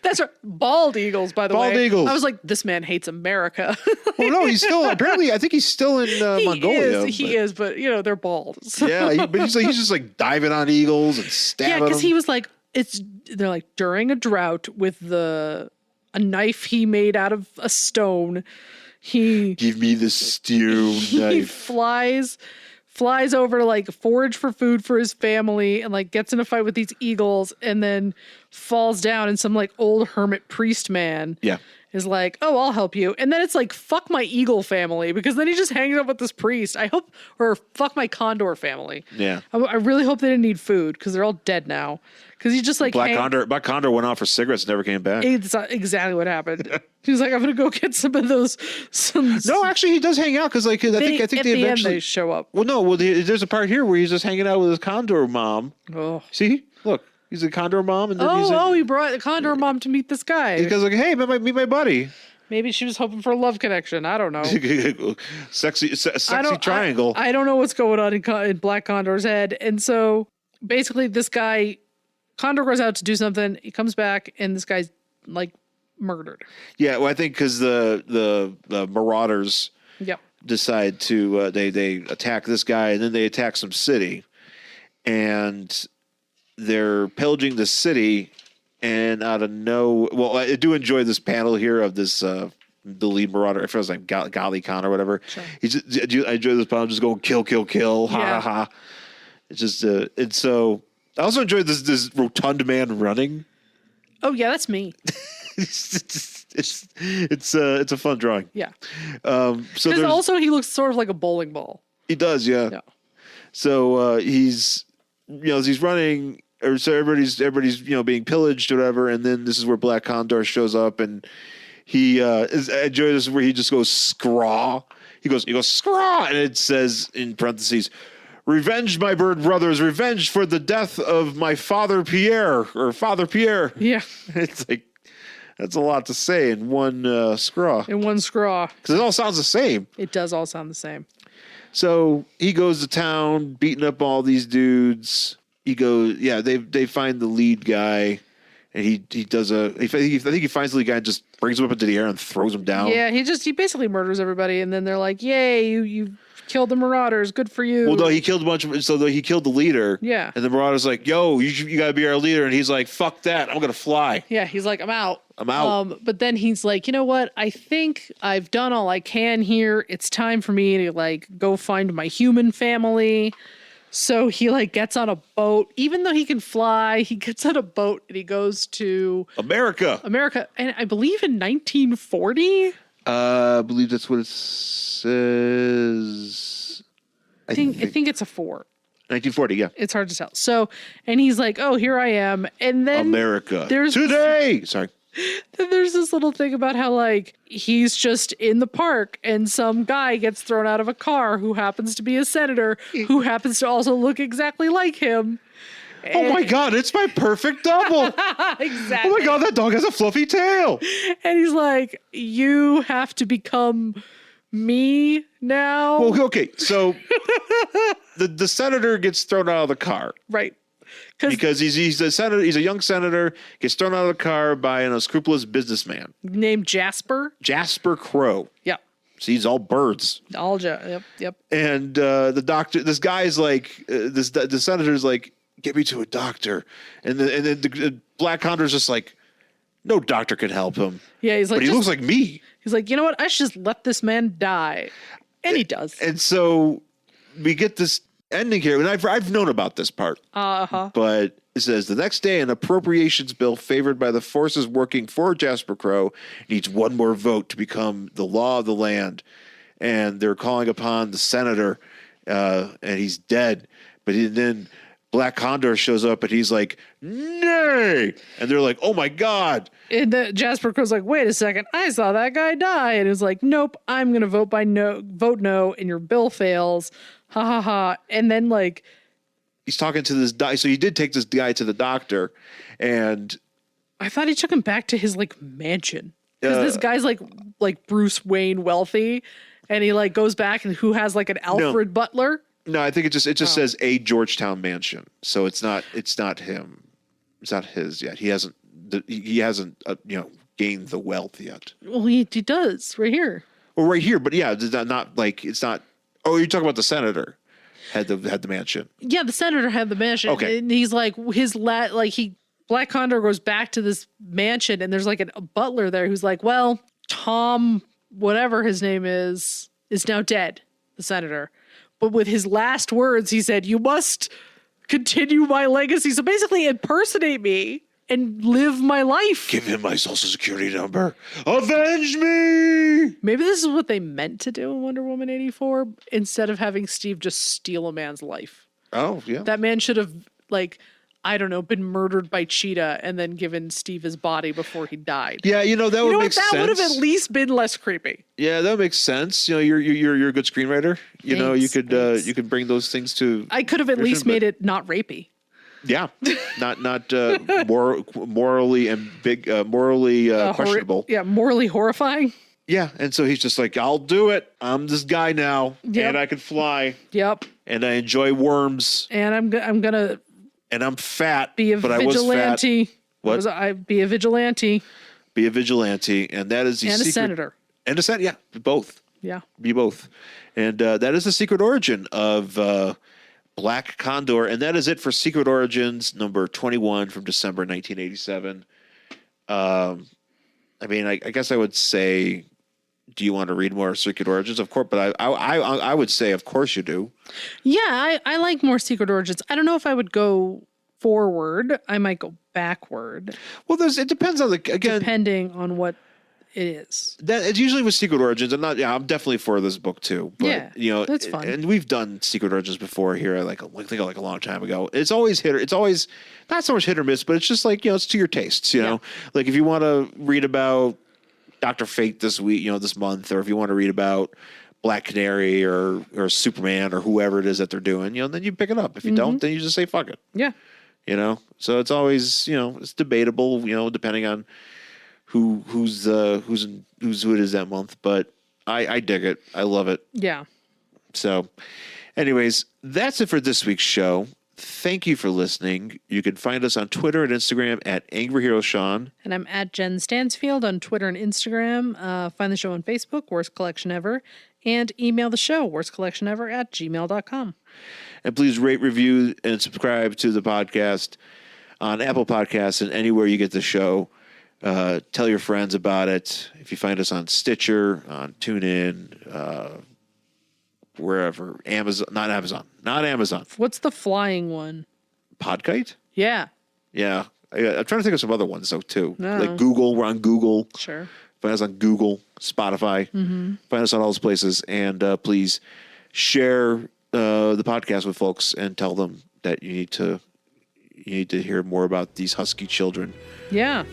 A: That's right. Bald eagles, by the way.
B: Bald eagles.
A: I was like, this man hates America.
B: Well, no, he's still apparently. I think he's still in Mongolia.
A: He is, but they're bald. So.
B: Yeah, but he's just like diving on eagles and stabbing them.
A: Because he was like, they're like during a drought with a knife he made out of a stone.
B: Give me the stew knife.
A: He flies over to like forage for food for his family and like gets in a fight with these eagles and then falls down and some like old hermit priest man is like, oh, I'll help you. And then it's like, fuck my eagle family, because then he just hangs out with this priest. Or fuck my condor family.
B: Yeah.
A: I really hope they didn't need food because they're all dead now. Because he just like
B: Black Condor went out for cigarettes and never came back.
A: It's exactly what happened. He was like, I'm gonna go get some of those.
B: No, actually, he does hang out because like I think
A: at
B: they
A: the
B: eventually
A: end they show up.
B: Well, there's a part here where he's just hanging out with his condor mom.
A: Oh,
B: see, look, he's a condor mom, and then
A: he brought the condor mom to meet this guy.
B: Because like, hey, meet my buddy.
A: Maybe she was hoping for a love connection. I don't know.
B: sexy triangle.
A: I don't know what's going on in Black Condor's head, and so basically, this guy. Condor goes out to do something. He comes back, and this guy's like murdered. Yeah,
B: well, I think because the marauders decide to they attack this guy, and then they attack some city, and they're pillaging the city. And I do enjoy this panel here of this the lead marauder. I feel like Golly Khan or whatever. Sure. I enjoy this panel just going kill, ha ha ha. It's just and so. I also enjoyed this rotund man running.
A: Oh yeah, that's me.
B: it's a fun drawing.
A: Yeah.
B: So
A: also he looks sort of like a bowling ball.
B: He does, yeah. So he's running, or so everybody's being pillaged or whatever, and then this is where Black Condor shows up, and I enjoy this where he just goes scraw. He goes scraw, and it says in parentheses, "Revenge, my bird brothers, revenge for the death of my Father Pierre."
A: Yeah.
B: It's like, that's a lot to say in one scraw. Because it all sounds the same.
A: It does all sound the same.
B: So he goes to town, beating up all these dudes. They find the lead guy, and he does I think he finds the lead guy and just brings him up into the air and throws him down.
A: Yeah, he basically murders everybody, and then they're like, yay, you killed the marauders, good for you.
B: Well, no, he killed a bunch of, so he killed the leader.
A: Yeah.
B: And the marauder's like, yo, you gotta be our leader. And he's like, fuck that, I'm gonna fly.
A: Yeah, he's like, I'm out.
B: But
A: then he's like, you know what? I think I've done all I can here. It's time for me to like go find my human family. So he like gets on a boat, even though he can fly, he gets on a boat and he goes to
B: America.
A: And I believe in 1940.
B: I believe that's what it says.
A: I think it's a 4.
B: 1940, yeah.
A: It's hard to tell. So, and he's like, oh, here I am. And then
B: America. Today. Sorry.
A: Then there's this little thing about how like he's just in the park and some guy gets thrown out of a car who happens to be a senator who happens to also look exactly like him.
B: Oh my God, it's my perfect double.
A: Exactly.
B: Oh my God, that dog has a fluffy tail.
A: And he's like, you have to become me now.
B: Well, okay, so the senator gets thrown out of the car.
A: Right.
B: Because he's a senator, he's a young senator, gets thrown out of the car by an unscrupulous businessman.
A: Named Jasper Crow.
B: Yeah. So he's all birds.
A: Yep.
B: And the doctor, this guy's like, the senator's like, get me to a doctor. And then the Black Condor's just like, no doctor can help him.
A: Yeah, he's like,
B: but he looks like me.
A: He's like, you know what? I should just let this man die. And he does.
B: And so we get this ending here. And I've known about this part. But it says, the next day, an appropriations bill favored by the forces working for Jasper Crow needs one more vote to become the law of the land. And they're calling upon the senator, and he's dead. But then Black Condor shows up and he's like, nay. And they're like, oh my God.
A: And Jasper Crow's like, wait a second, I saw that guy die. And it was like, nope, I'm going to vote no, and your bill fails. Ha ha ha. And then like,
B: he's talking to this guy. So he did take this guy to the doctor, and
A: I thought he took him back to his like mansion. Because this guy's like Bruce Wayne wealthy. And he like goes back and who has like an Alfred Butler.
B: No, I think it just says a Georgetown mansion. So it's not him. It's not his yet. He hasn't he hasn't gained the wealth yet.
A: Well, he does right here.
B: Well, right here, but yeah, it's not like it's not. Oh, you're talking about the senator had the mansion.
A: Yeah, the senator had the mansion.
B: Okay,
A: and he's like Black Condor goes back to this mansion, and there's like a butler there who's like, well, Tom, whatever his name is now dead. The senator, but with his last words, he said, "You must continue my legacy." So basically, impersonate me and live my life.
B: Give him my social security number. Avenge me.
A: Maybe this is what they meant to do in Wonder Woman 84 instead of having Steve just steal a man's life.
B: Oh, yeah.
A: That man should have, been murdered by Cheetah and then given Steve his body before he died.
B: Yeah, that would make sense.
A: That would have at least been less creepy.
B: Yeah, that makes sense. You're a good screenwriter.
A: Thanks.
B: You could bring those things to.
A: I could have at least made it not rapey.
B: Yeah, not morally questionable.
A: Morally horrifying.
B: Yeah, and so he's just like, I'll do it. I'm this guy now, and I can fly.
A: Yep.
B: And I enjoy worms.
A: And I'm gonna.
B: And I'm fat.
A: Be a
B: I was
A: vigilante.
B: fat. What?
A: Be a vigilante.
B: Be a vigilante, and that is the secret.
A: And a senator.
B: And a senator, yeah, both.
A: Yeah.
B: Be both, and that is the secret origin of. Black Condor, and that is it for Secret Origins number 21 from December 1987. I guess I would say, do you want to read more Secret Origins? Of course, but I would say, of course you do.
A: Yeah, I like more Secret Origins. I don't know if I would go forward. I might go backward.
B: Well, it depends on
A: depending on what it is.
B: That it's usually with Secret Origins. I'm definitely for this book too. But,
A: that's fun.
B: And we've done Secret Origins before here. I think a long time ago. It's always It's always not so much hit or miss, but it's just like it's to your tastes. You know, like if you want to read about Dr. Fate this week, this month, or if you want to read about Black Canary or Superman or whoever it is that they're doing, then you pick it up. If you don't, then you just say fuck it.
A: Yeah.
B: So it's always it's debatable. Depending on who it is that month, but I dig it. I love it.
A: Yeah.
B: So, anyways, that's it for this week's show. Thank you for listening. You can find us on Twitter and Instagram at Angry Hero Sean.
A: And I'm at Jen Stansfield on Twitter and Instagram. Find the show on Facebook, Worst Collection Ever, and email the show, worstcollectionever@gmail.com.
B: And please rate, review, and subscribe to the podcast on Apple Podcasts and anywhere you get the show. Tell your friends about it. If you find us on Stitcher, on TuneIn, wherever. Not Amazon.
A: What's the flying one?
B: Podkite?
A: Yeah.
B: Yeah. I'm trying to think of some other ones, though, too.
A: No.
B: Like Google. We're on Google.
A: Sure.
B: Find us on Google, Spotify. Mm-hmm. Find us on all those places. And please share the podcast with folks and tell them that you need to hear more about these husky children.
A: Yeah.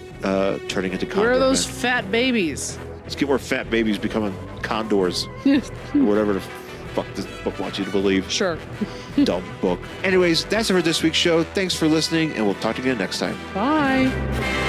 B: Turning into condor.
A: Where are those fat babies?
B: Let's get more fat babies becoming condors. Or whatever the fuck this book wants you to believe.
A: Sure.
B: Dumb book. Anyways, that's it for this week's show. Thanks for listening, and we'll talk to you again next time.
A: Bye.